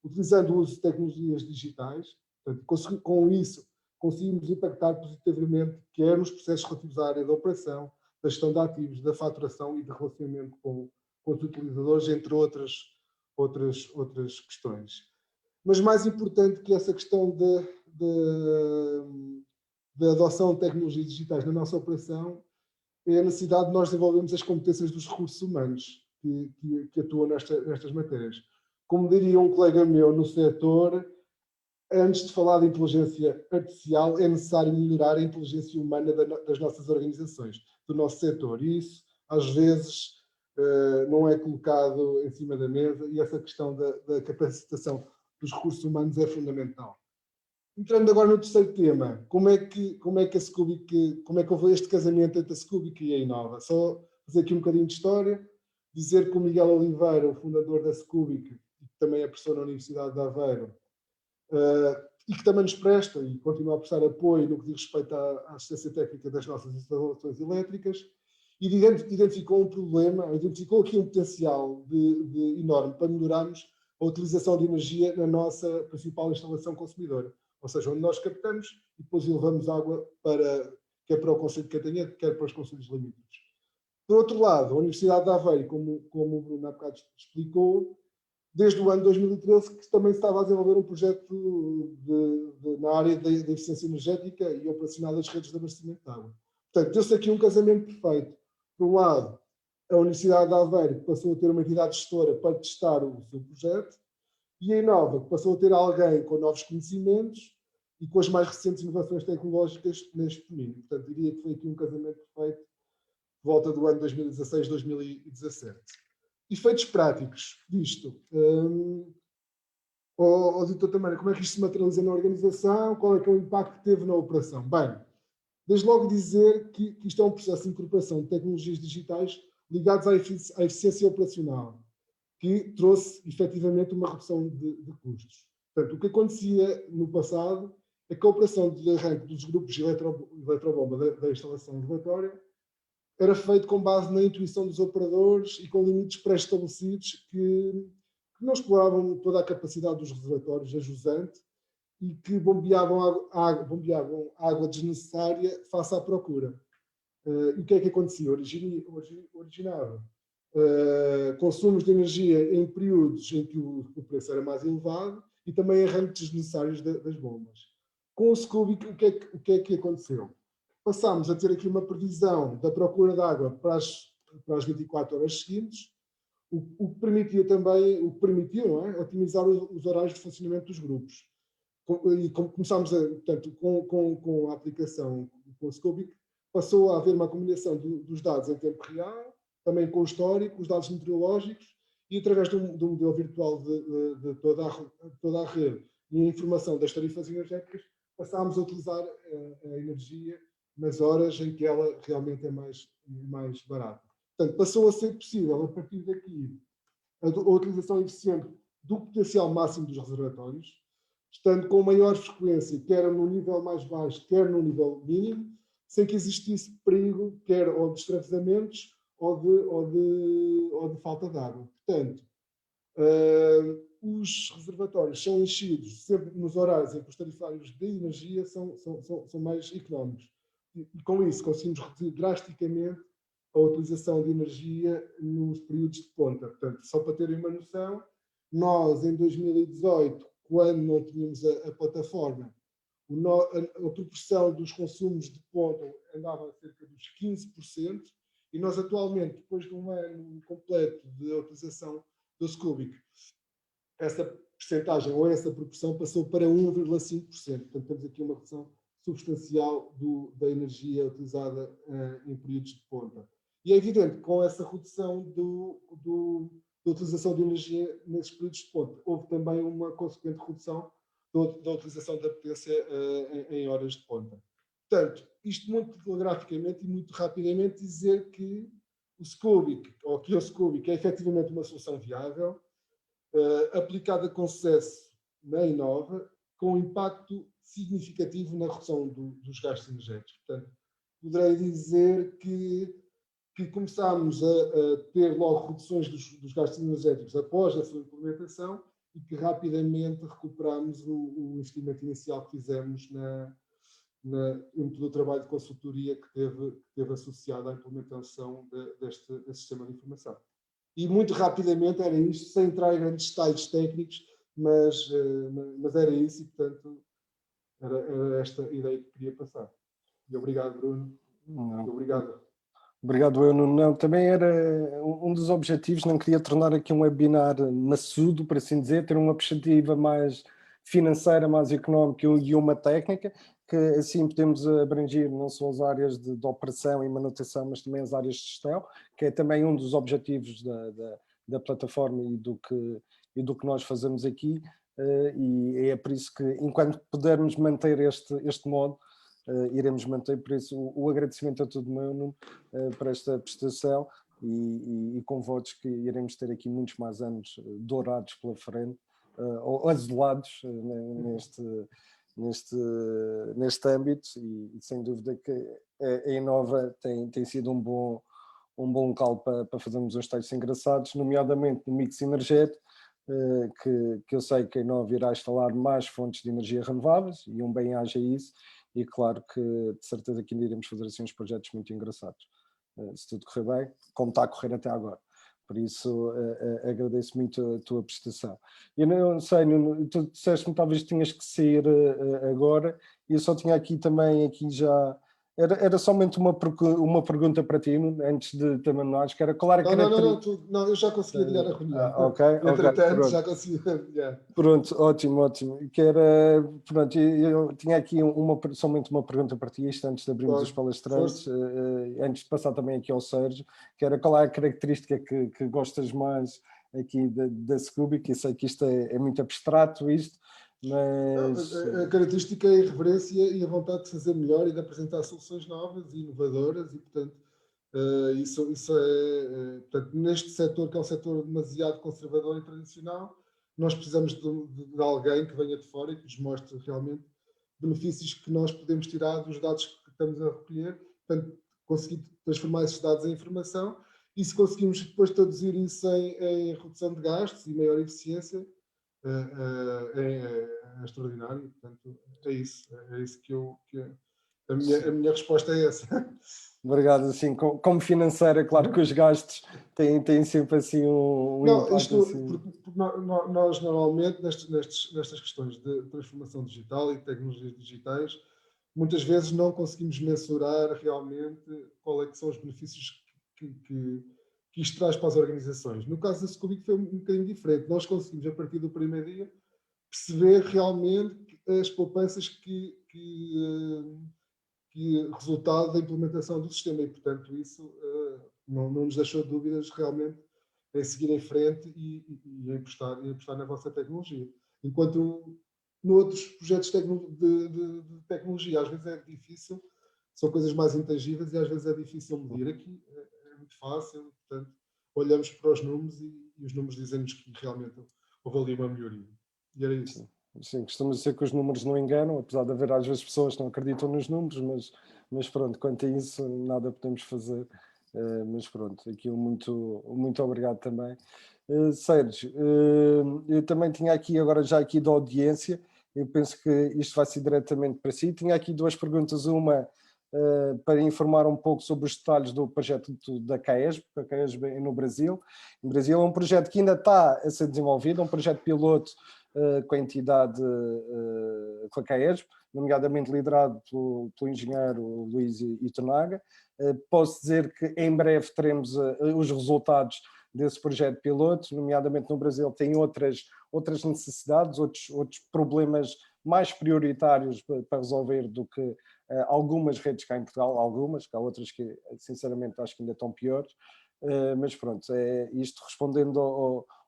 utilizando o uso de tecnologias digitais. Portanto, com isso, conseguimos impactar positivamente quer nos processos relativos à área da operação, da gestão de ativos, da faturação e de relacionamento com os utilizadores, entre outras questões. Mas mais importante que essa questão da adoção de tecnologias digitais na nossa operação é a necessidade de nós desenvolvermos as competências dos recursos humanos que atuam nestas matérias. Como diria um colega meu no setor, antes de falar de inteligência artificial, é necessário melhorar a inteligência humana das nossas organizações, do nosso setor. E isso, às vezes, não é colocado em cima da mesa, e essa questão da capacitação dos recursos humanos é fundamental. Entrando agora no terceiro tema, como é que houve este casamento entre a Scubic e a Inova? Só fazer aqui um bocadinho de história, dizer que o Miguel Oliveira, o fundador da Scubic, que também é professor na Universidade de Aveiro, e que também nos presta e continua a prestar apoio no que diz respeito à assistência técnica das nossas instalações elétricas, e identificou um problema, identificou aqui um potencial enorme para melhorarmos a utilização de energia na nossa principal instalação consumidora. Ou seja, onde nós captamos e depois elevamos água quer para o Conselho de Cantanhede, quer para os concelhos limítrofes. Por outro lado, a Universidade de Aveiro, como o Bruno há bocado explicou, desde o ano 2013 que também se estava a desenvolver um projeto na área da eficiência energética e operacional das redes de abastecimento de água. Portanto, deu-se aqui um casamento perfeito. Por um lado, a Universidade de Aveiro passou a ter uma entidade gestora para testar o seu projeto, e a Inova passou a ter alguém com novos conhecimentos e com as mais recentes inovações tecnológicas neste domínio. Portanto, diria que foi aqui um casamento perfeito por volta do ano 2016, 2017. Efeitos práticos disto. Doutor Tamara, como é que isto se materializa na organização? Qual é que é o impacto que teve na operação? Bem, desde logo dizer que isto é um processo de incorporação de tecnologias digitais ligados à eficiência operacional, que trouxe, efetivamente, uma redução de custos. Portanto, o que acontecia no passado é que a operação de arranque dos grupos de eletrobomba da instalação elevatória era feito com base na intuição dos operadores e com limites pré-estabelecidos que não exploravam toda a capacidade dos reservatórios a jusante e que bombeavam água desnecessária face à procura. E o que é que acontecia? Originava consumos de energia em períodos em que o preço era mais elevado e também arranques desnecessários das bombas. Com o Scubic, o que é que aconteceu? Passámos a ter aqui uma previsão da procura de água para as 24 horas seguintes, o que permitiu não é, otimizar os horários de funcionamento dos grupos. E começámos, portanto, com a aplicação com o Scubic, passou a haver uma combinação dos dados em tempo real, também com o histórico, os dados meteorológicos, e através de um modelo virtual de toda a rede e a informação das tarifas energéticas, passámos a utilizar a energia nas horas em que ela realmente é mais barata. Portanto, passou a ser possível, a partir daqui, a utilização eficiente do potencial máximo dos reservatórios, estando com maior frequência, quer no nível mais baixo, quer no nível mínimo, sem que existisse perigo, quer ou de extravasamentos ou de falta de água. Portanto, os reservatórios são enchidos sempre nos horários em que os tarifários de energia são mais económicos. E com isso conseguimos reduzir drasticamente a utilização de energia nos períodos de ponta. Portanto, só para terem uma noção, nós em 2018, quando não tínhamos a plataforma, a proporção dos consumos de ponta andava a cerca dos 15%, e nós atualmente, depois de um ano completo de utilização do Scubic, essa percentagem ou essa proporção passou para 1,5%. Portanto, temos aqui uma redução substancial da energia utilizada em períodos de ponta. E é evidente que com essa redução da utilização de energia nesses períodos de ponta, houve também uma consequente redução da utilização da potência em horas de ponta. Portanto, isto muito telegraficamente e muito rapidamente dizer que o Scubic, ou que o Scubic é efetivamente uma solução viável, aplicada com sucesso na Enova, com impacto significativo na redução dos gastos energéticos. Portanto, poderei dizer que começámos a ter logo reduções dos gastos energéticos após a sua implementação e que rapidamente recuperámos o investimento inicial que fizemos em todo o trabalho de consultoria que teve associado à implementação deste sistema de informação. E muito rapidamente era isto, sem entrar em grandes detalhes técnicos, mas era isso e, portanto, era esta ideia que queria passar. E obrigado, Bruno. Obrigado. Obrigado, eu não. Também era um dos objetivos, não queria tornar aqui um webinar maçudo, por assim dizer, ter uma perspectiva mais financeira, mais económica e uma técnica, que assim podemos abranger não só as áreas de operação e manutenção, mas também as áreas de gestão, que é também um dos objetivos da plataforma e do que nós fazemos aqui, e é por isso que, enquanto pudermos manter este modo, iremos manter. Por isso o agradecimento a todo mundo para esta prestação e com votos que iremos ter aqui muitos mais anos dourados pela frente, ou azulados neste âmbito, e sem dúvida que a Enova tem sido um bom local para fazermos uns testes engraçados, nomeadamente no mix energético, que eu sei que a Enova irá instalar mais fontes de energia renováveis, e um bem-aja isso. E claro que de certeza que ainda iremos fazer assim uns projetos muito engraçados, se tudo correr bem, como está a correr até agora. Por isso agradeço muito a tua prestação. Eu não sei, tu disseste-me talvez tinhas que sair agora, e eu só tinha aqui também já... Era somente uma pergunta para ti, antes de terminarmos, que era qual era a Não, eu já consegui adiar a reunião. Ok. Entretanto, já consegui adiar. Pronto, ótimo. Que era, pronto, eu tinha aqui somente uma pergunta para ti, isto antes de abrirmos os palestrantes, antes de passar também aqui ao Sérgio, que era qual é a característica que gostas mais aqui da Scubic, que eu sei que isto é muito abstrato, isto, mas... A característica é a irreverência e a vontade de fazer melhor e de apresentar soluções novas e inovadoras, e portanto isso é portanto, neste setor, que é um setor demasiado conservador e tradicional, nós precisamos de alguém que venha de fora e que nos mostre realmente benefícios que nós podemos tirar dos dados que estamos a recolher, portanto conseguir transformar esses dados em informação, e se conseguimos depois traduzir isso em redução de gastos e maior eficiência, é extraordinário. Portanto, é isso que a minha resposta é essa. Obrigado. Assim, como financeira, claro que os gastos têm sempre assim um impacto. Porque nós normalmente nestas questões de transformação digital e tecnologias digitais, muitas vezes não conseguimos mensurar realmente qual é que são os benefícios que isto traz para as organizações. No caso da Scubic foi um bocadinho diferente. Nós conseguimos, a partir do primeiro dia, perceber realmente as poupanças que resultado da implementação do sistema, e portanto isso não nos deixou dúvidas realmente em seguir em frente e em apostar na vossa tecnologia. Enquanto noutros projetos de tecnologia às vezes é difícil, são coisas mais intangíveis e às vezes é difícil medir. Aqui é muito fácil, portanto olhamos para os números e os números dizem-nos que realmente houve ali uma melhoria. E era isso. Sim, costuma dizer que os números não enganam, apesar de haver às vezes pessoas que não acreditam nos números, mas pronto, quanto a isso nada podemos fazer. Mas pronto, aqui muito obrigado também. Sérgio, eu também tinha aqui, agora já aqui da audiência, eu penso que isto vai ser diretamente para si. Tinha aqui duas perguntas, uma para informar um pouco sobre os detalhes do projeto da CAESB, a CAESB é no Brasil. Em Brasil é um projeto que ainda está a ser desenvolvido, é um projeto piloto com a entidade, com a CAESB, nomeadamente liderado pelo engenheiro Luís Itonaga. Posso dizer que em breve teremos os resultados desse projeto piloto, nomeadamente no Brasil tem outras necessidades, outros problemas mais prioritários para resolver do que algumas redes cá em Portugal, algumas, que há outras que sinceramente acho que ainda estão piores, mas pronto, isto respondendo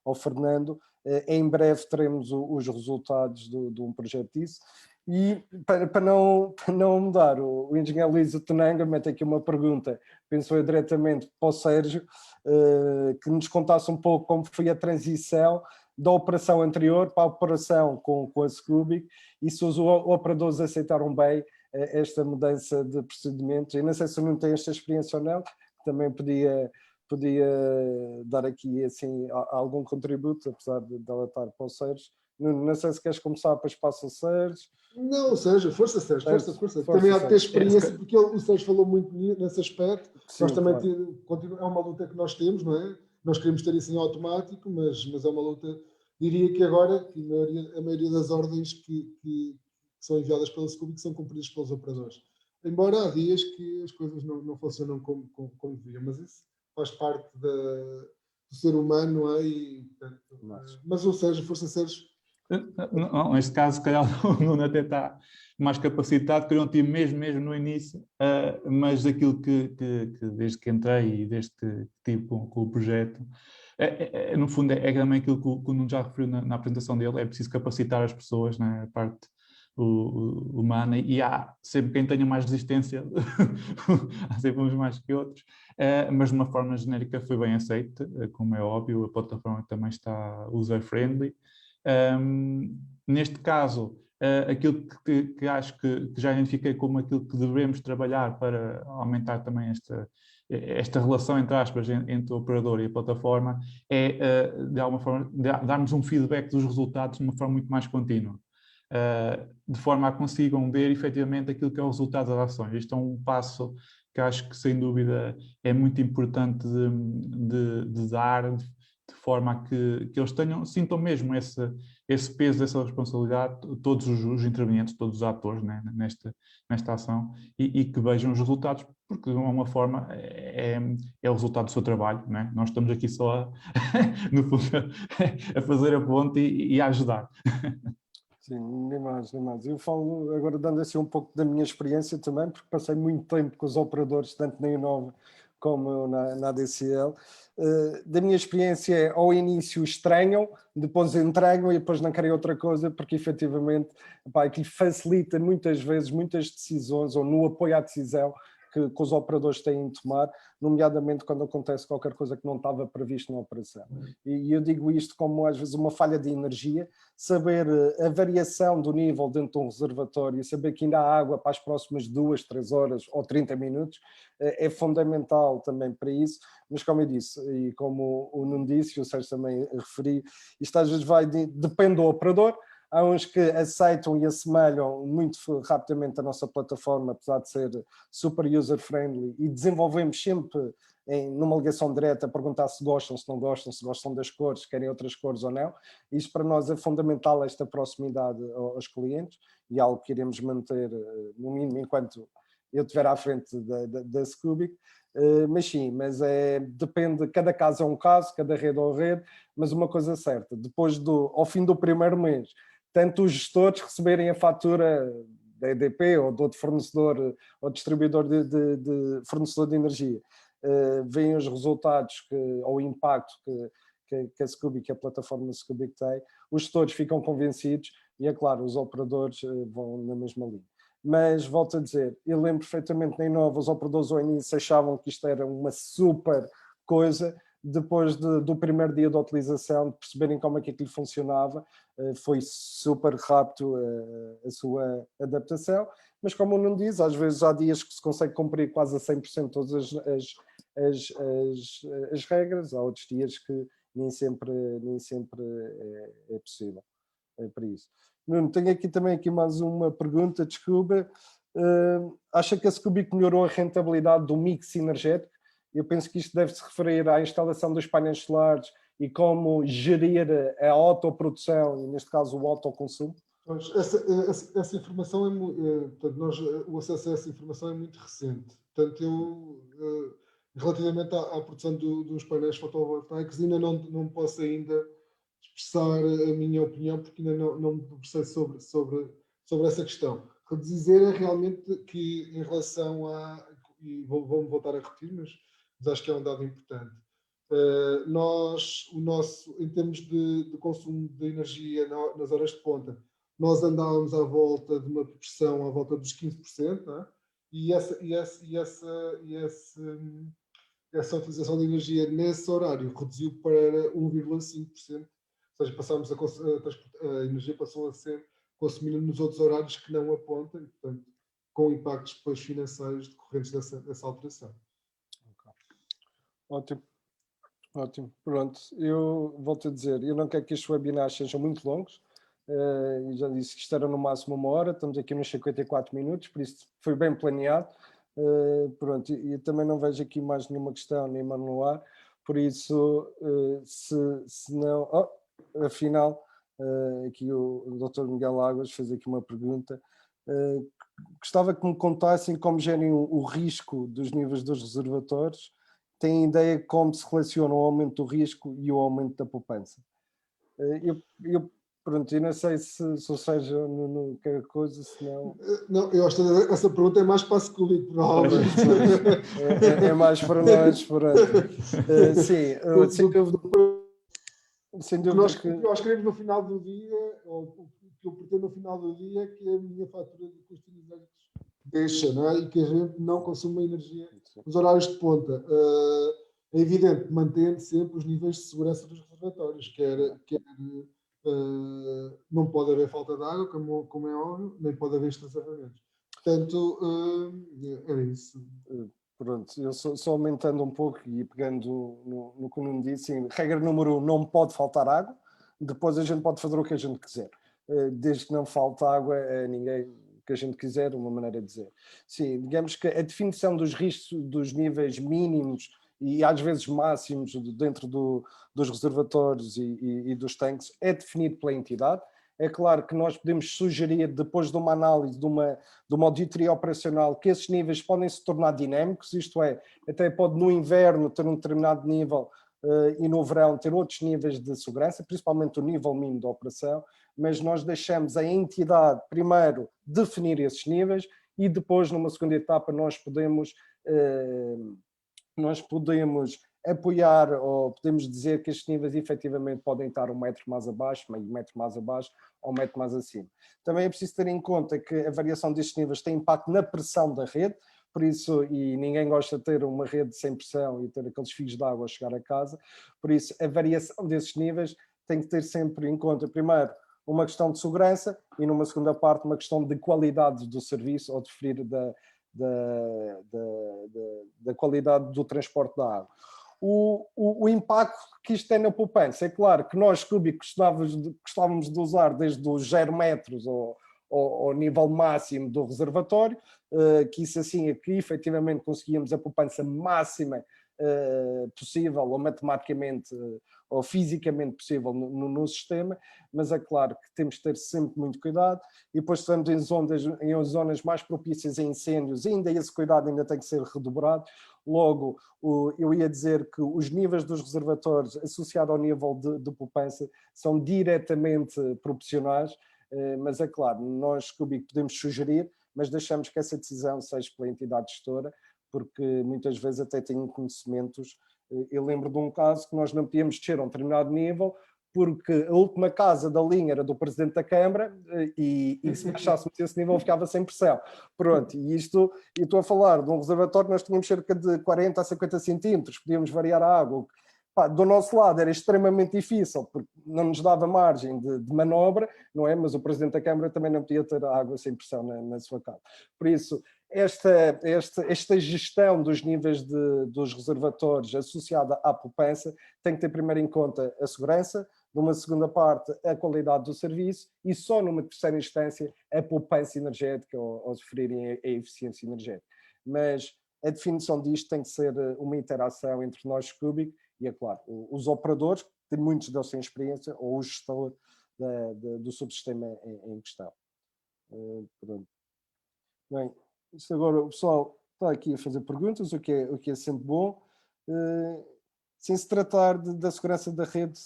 ao Fernando, em breve teremos os resultados de um projeto disso. E para não mudar, o engenheiro Luís Itonaga mete aqui uma pergunta, penso eu diretamente para o Sérgio, que nos contasse um pouco como foi a transição da operação anterior para a operação com a Scubic e se os operadores aceitaram bem esta mudança de procedimentos. Eu não sei se não tem esta experiência ou não, também podia dar aqui assim, algum contributo, apesar de ela estar para o Sérgio. Não sei se queres começar, depois passa o Sérgio. Não, Sérgio, força. Também há de ter experiência, porque o Sérgio falou muito nesse aspecto. Sim, nós também é uma luta que nós temos, não é? Nós queremos ter isso em automático, mas é uma luta, diria que agora, que a maioria das ordens que são enviadas pela Scubic são cumpridas pelos operadores. Embora há dias que as coisas não funcionam como deviam, mas isso faz parte do ser humano, não é? Mas o Sérgio, força Sérgio. Não, neste caso, se calhar o Nuno até está mais capacitado, que eu não tive mesmo no início, mas aquilo que desde que entrei e desde que estive com o projeto, no fundo é também aquilo que o Nuno já referiu na apresentação dele, é preciso capacitar as pessoas, né, a parte humana, e há sempre quem tenha mais resistência, há sempre uns mais que outros, mas de uma forma genérica foi bem aceita, como é óbvio, a plataforma também está user-friendly. Neste caso, aquilo que acho que já identifiquei como aquilo que devemos trabalhar para aumentar também esta relação, entre aspas, entre o operador e a plataforma, é, de alguma forma, darmos um feedback dos resultados de uma forma muito mais contínua, de forma a consigam ver efetivamente aquilo que é o resultado das ações. Isto é um passo que acho que, sem dúvida, é muito importante de dar, de forma a que eles sintam mesmo esse peso, essa responsabilidade, todos os intervenientes, todos os atores, né, nesta ação, e que vejam os resultados, porque de uma forma é o resultado do seu trabalho, né? Nós estamos aqui só, no fundo, a fazer a ponte e a ajudar. Sim, nem mais. Eu falo agora dando assim um pouco da minha experiência também, porque passei muito tempo com os operadores, tanto na Inova como na ADCL. Da minha experiência é, ao início estranham, depois entregam e depois não querem outra coisa, porque efetivamente aquilo facilita muitas vezes muitas decisões, ou no apoio à decisão que os operadores têm de tomar, nomeadamente quando acontece qualquer coisa que não estava previsto na operação. E eu digo isto como às vezes uma falha de energia, saber a variação do nível dentro de um reservatório, saber que ainda há água para as próximas 2, 3 horas ou 30 minutos, é fundamental também para isso, mas como eu disse, e como o Nuno disse, e o Sérgio também referi, isto às vezes depende do operador. Há uns que aceitam e assemelham muito rapidamente a nossa plataforma, apesar de ser super user-friendly, e desenvolvemos sempre numa ligação direta a perguntar se gostam, se não gostam, se gostam das cores, se querem outras cores ou não. Isso para nós é fundamental, esta proximidade aos clientes, e algo que iremos manter, no mínimo, enquanto eu estiver à frente da Scubic. Mas sim, depende, cada caso é um caso, cada rede é uma rede, mas uma coisa certa, ao fim do primeiro mês, tanto os gestores receberem a fatura da EDP ou de outro fornecedor ou distribuidor de fornecedor de energia, veem os resultados ou o impacto que a Scubic, que a plataforma Scubic tem, os gestores ficam convencidos e, é claro, os operadores vão na mesma linha. Mas, volto a dizer, eu lembro perfeitamente na Inova, os operadores ao início achavam que isto era uma super coisa. Depois do primeiro dia de utilização, de perceberem como é que aquilo funcionava, foi super rápido a sua adaptação, mas como o Nuno diz, às vezes há dias que se consegue cumprir quase a 100% todas as regras, há outros dias que nem sempre é possível para isso. Nuno, tenho aqui também mais uma pergunta, desculpa. Acha que a Scubic melhorou a rentabilidade do mix energético? Eu penso que isto deve-se referir à instalação dos painéis solares e como gerir a autoprodução e, neste caso, o autoconsumo? Essa informação portanto, o acesso a essa informação é muito recente. Portanto, relativamente à produção dos painéis fotovoltaicos, ainda não posso ainda expressar a minha opinião, porque ainda não me debrucei sobre essa questão. O que dizer é realmente que, em relação e vou-me voltar a repetir, mas acho que é um dado importante. Em termos de consumo de energia nas horas de ponta, nós andávamos à volta de uma proporção à volta dos 15%, não é? E essa utilização de energia nesse horário reduziu para 1,5%, ou seja, a energia passou a ser consumida nos outros horários que não a ponta, e, portanto, com impactos depois financeiros decorrentes dessa alteração. Ótimo. Ótimo, pronto. Eu volto a dizer, eu não quero que estes webinars sejam muito longos. Eu já disse que isto era no máximo 1 hora, estamos aqui nos 54 minutos, por isso foi bem planeado. Pronto, e também não vejo aqui mais nenhuma questão, nem manual, por isso, se não... afinal, aqui o Dr. Miguel Águas fez aqui uma pergunta. Gostava que me contassem como gerem o risco dos níveis dos reservatórios. Tem ideia de como se relaciona o aumento do risco e o aumento da poupança? Pronto, eu não sei se ou seja qualquer coisa, se não... Não, eu acho que essa pergunta é mais para a Scubic, provavelmente. É mais para nós, pronto. Sim, sem dúvida o que nós queremos no final do dia, ou o que eu pretendo no final do dia, é que a minha fatura de custos energéticos deixa, não é? E que a gente não consuma energia nos horários de ponta. É evidente, mantendo sempre os níveis de segurança dos reservatórios, não pode haver falta de água, como é óbvio, nem pode haver extravamentos. Portanto, é isso. Pronto, eu só aumentando um pouco e pegando no que o Nuno disse, sim, regra número 1, não pode faltar água, depois a gente pode fazer o que a gente quiser. Desde que não falte água a ninguém, que a gente quiser, uma maneira de dizer. Sim, digamos que a definição dos riscos, dos níveis mínimos e às vezes máximos dentro dos reservatórios e dos tanques é definido pela entidade. É claro que nós podemos sugerir, depois de uma análise, de uma auditoria operacional, que esses níveis podem se tornar dinâmicos, isto é, até pode no inverno ter um determinado nível e no verão ter outros níveis de segurança, principalmente o nível mínimo de operação, mas nós deixamos a entidade primeiro definir esses níveis e depois, numa segunda etapa, nós podemos apoiar ou podemos dizer que estes níveis efetivamente podem estar 1 metro mais abaixo, meio metro mais abaixo ou 1 metro mais acima. Também é preciso ter em conta que a variação destes níveis tem impacto na pressão da rede, por isso, e ninguém gosta de ter uma rede sem pressão e ter aqueles fios de água a chegar a casa, por isso a variação desses níveis tem que ter sempre em conta, primeiro, uma questão de segurança e numa segunda parte uma questão de qualidade do serviço ou de referir da qualidade do transporte da água. O impacto que isto tem na poupança, é claro que nós, Scubic, gostávamos de usar desde os 0 metros ao nível máximo do reservatório, que isso assim é que efetivamente conseguíamos a poupança máxima possível, ou matematicamente ou fisicamente possível no sistema, mas é claro que temos de ter sempre muito cuidado e depois estamos em zonas mais propícias a incêndios, ainda esse cuidado ainda tem que ser redobrado. Logo, eu ia dizer que os níveis dos reservatórios associados ao nível de poupança são diretamente proporcionais, mas é claro, nós, Scubic, podemos sugerir, mas deixamos que essa decisão seja pela entidade gestora, porque muitas vezes até tenho conhecimentos. Eu lembro de um caso que nós não podíamos descer a um determinado nível porque a última casa da linha era do Presidente da Câmara e se baixássemos esse nível ficava sem pressão. Pronto, e estou a falar de um reservatório que nós tínhamos cerca de 40 a 50 centímetros, podíamos variar a água. Do nosso lado era extremamente difícil, porque não nos dava margem de manobra, não é? Mas o Presidente da Câmara também não podia ter água sem pressão na sua casa. Por isso, esta gestão dos níveis dos reservatórios associada à poupança tem que ter primeiro em conta a segurança, numa segunda parte a qualidade do serviço e só numa terceira instância a poupança energética ou se referirem a eficiência energética. Mas a definição disto tem que ser uma interação entre nós, Scoobic, e é claro, os operadores, que muitos deles têm experiência, ou o gestor do subsistema em questão. Pronto. Bem, isto agora o pessoal está aqui a fazer perguntas, o que é sempre bom. Sem se tratar da segurança da rede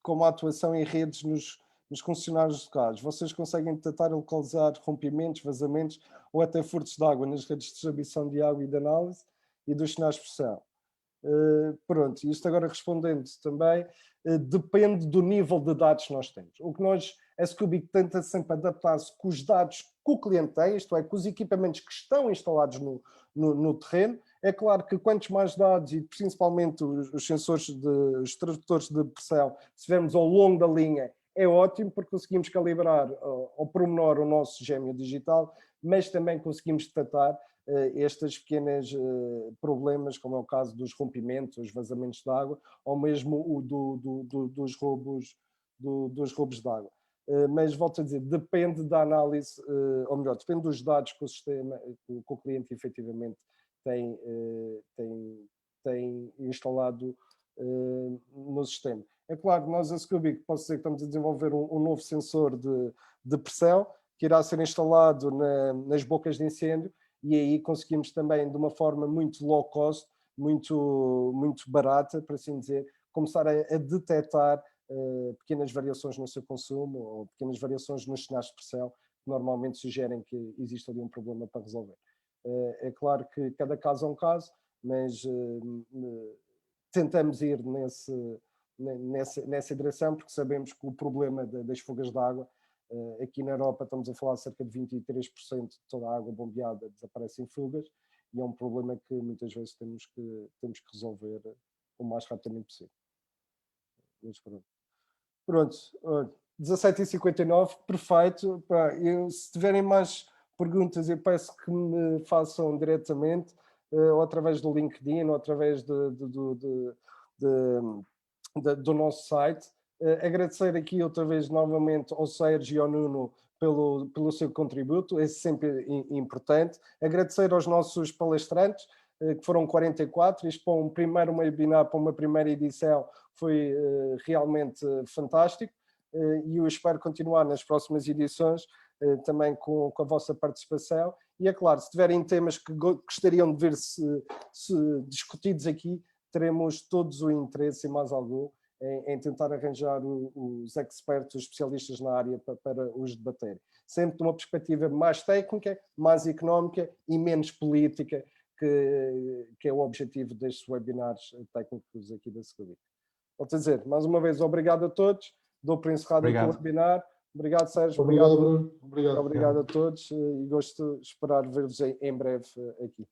como a atuação em redes nos concessionários locais, vocês conseguem detectar e localizar rompimentos, vazamentos ou até furtos de água nas redes de distribuição de água e de análise e dos sinais de pressão? Pronto, isto agora respondendo também, depende do nível de dados que nós temos. O que a Scoobic tenta sempre adaptar-se com os dados que o cliente tem, isto é, com os equipamentos que estão instalados no terreno. É claro que quantos mais dados, e principalmente os sensores, os tradutores de pressão, se tivermos ao longo da linha, é ótimo, porque conseguimos calibrar ao pormenor o nosso gêmeo digital, mas também conseguimos detectar estes pequenos problemas, como é o caso dos rompimentos, os vazamentos de água, ou mesmo dos roubos de água. Mas volto a dizer, depende da análise, ou melhor, depende dos dados que o sistema, que o cliente efetivamente tem instalado no sistema. É claro, nós a Scoobic, posso dizer que estamos a desenvolver um novo sensor de pressão, que irá ser instalado nas bocas de incêndio, e aí conseguimos também, de uma forma muito low cost, muito barata, por assim dizer, começar a detectar pequenas variações no seu consumo ou pequenas variações nos sinais de pressão que normalmente sugerem que existe ali um problema para resolver. É claro que cada caso é um caso, mas tentamos ir nessa direção, porque sabemos que o problema das fugas de água, aqui na Europa estamos a falar de cerca de 23% de toda a água bombeada desaparece em fugas, e é um problema que muitas vezes temos que resolver o mais rapidamente possível. Mas pronto, 17h59, perfeito. Se tiverem mais perguntas, eu peço que me façam diretamente, ou através do LinkedIn, ou através do nosso site. Agradecer aqui outra vez novamente ao Sérgio e ao Nuno pelo seu contributo, é sempre importante. Agradecer aos nossos palestrantes, que foram 44, isto para um primeiro webinar, para uma primeira edição, foi realmente fantástico, e eu espero continuar nas próximas edições também com a vossa participação. E é claro, se tiverem temas que gostariam de ver se discutidos aqui, teremos todos o interesse e mais algum em tentar arranjar os expertos, os especialistas na área para os debater. Sempre de uma perspectiva mais técnica, mais económica e menos política, que é o objetivo destes webinars técnicos aqui da Scoobic. Volto a dizer, mais uma vez, obrigado a todos. Dou por encerrado aqui o webinar. Obrigado, Sérgio. Obrigado, Bruno. Obrigado a todos e gosto de esperar ver-vos em breve aqui.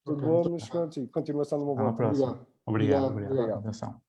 Tudo bom, meus senhores, e continuação de uma boa. Até à próxima. Obrigado.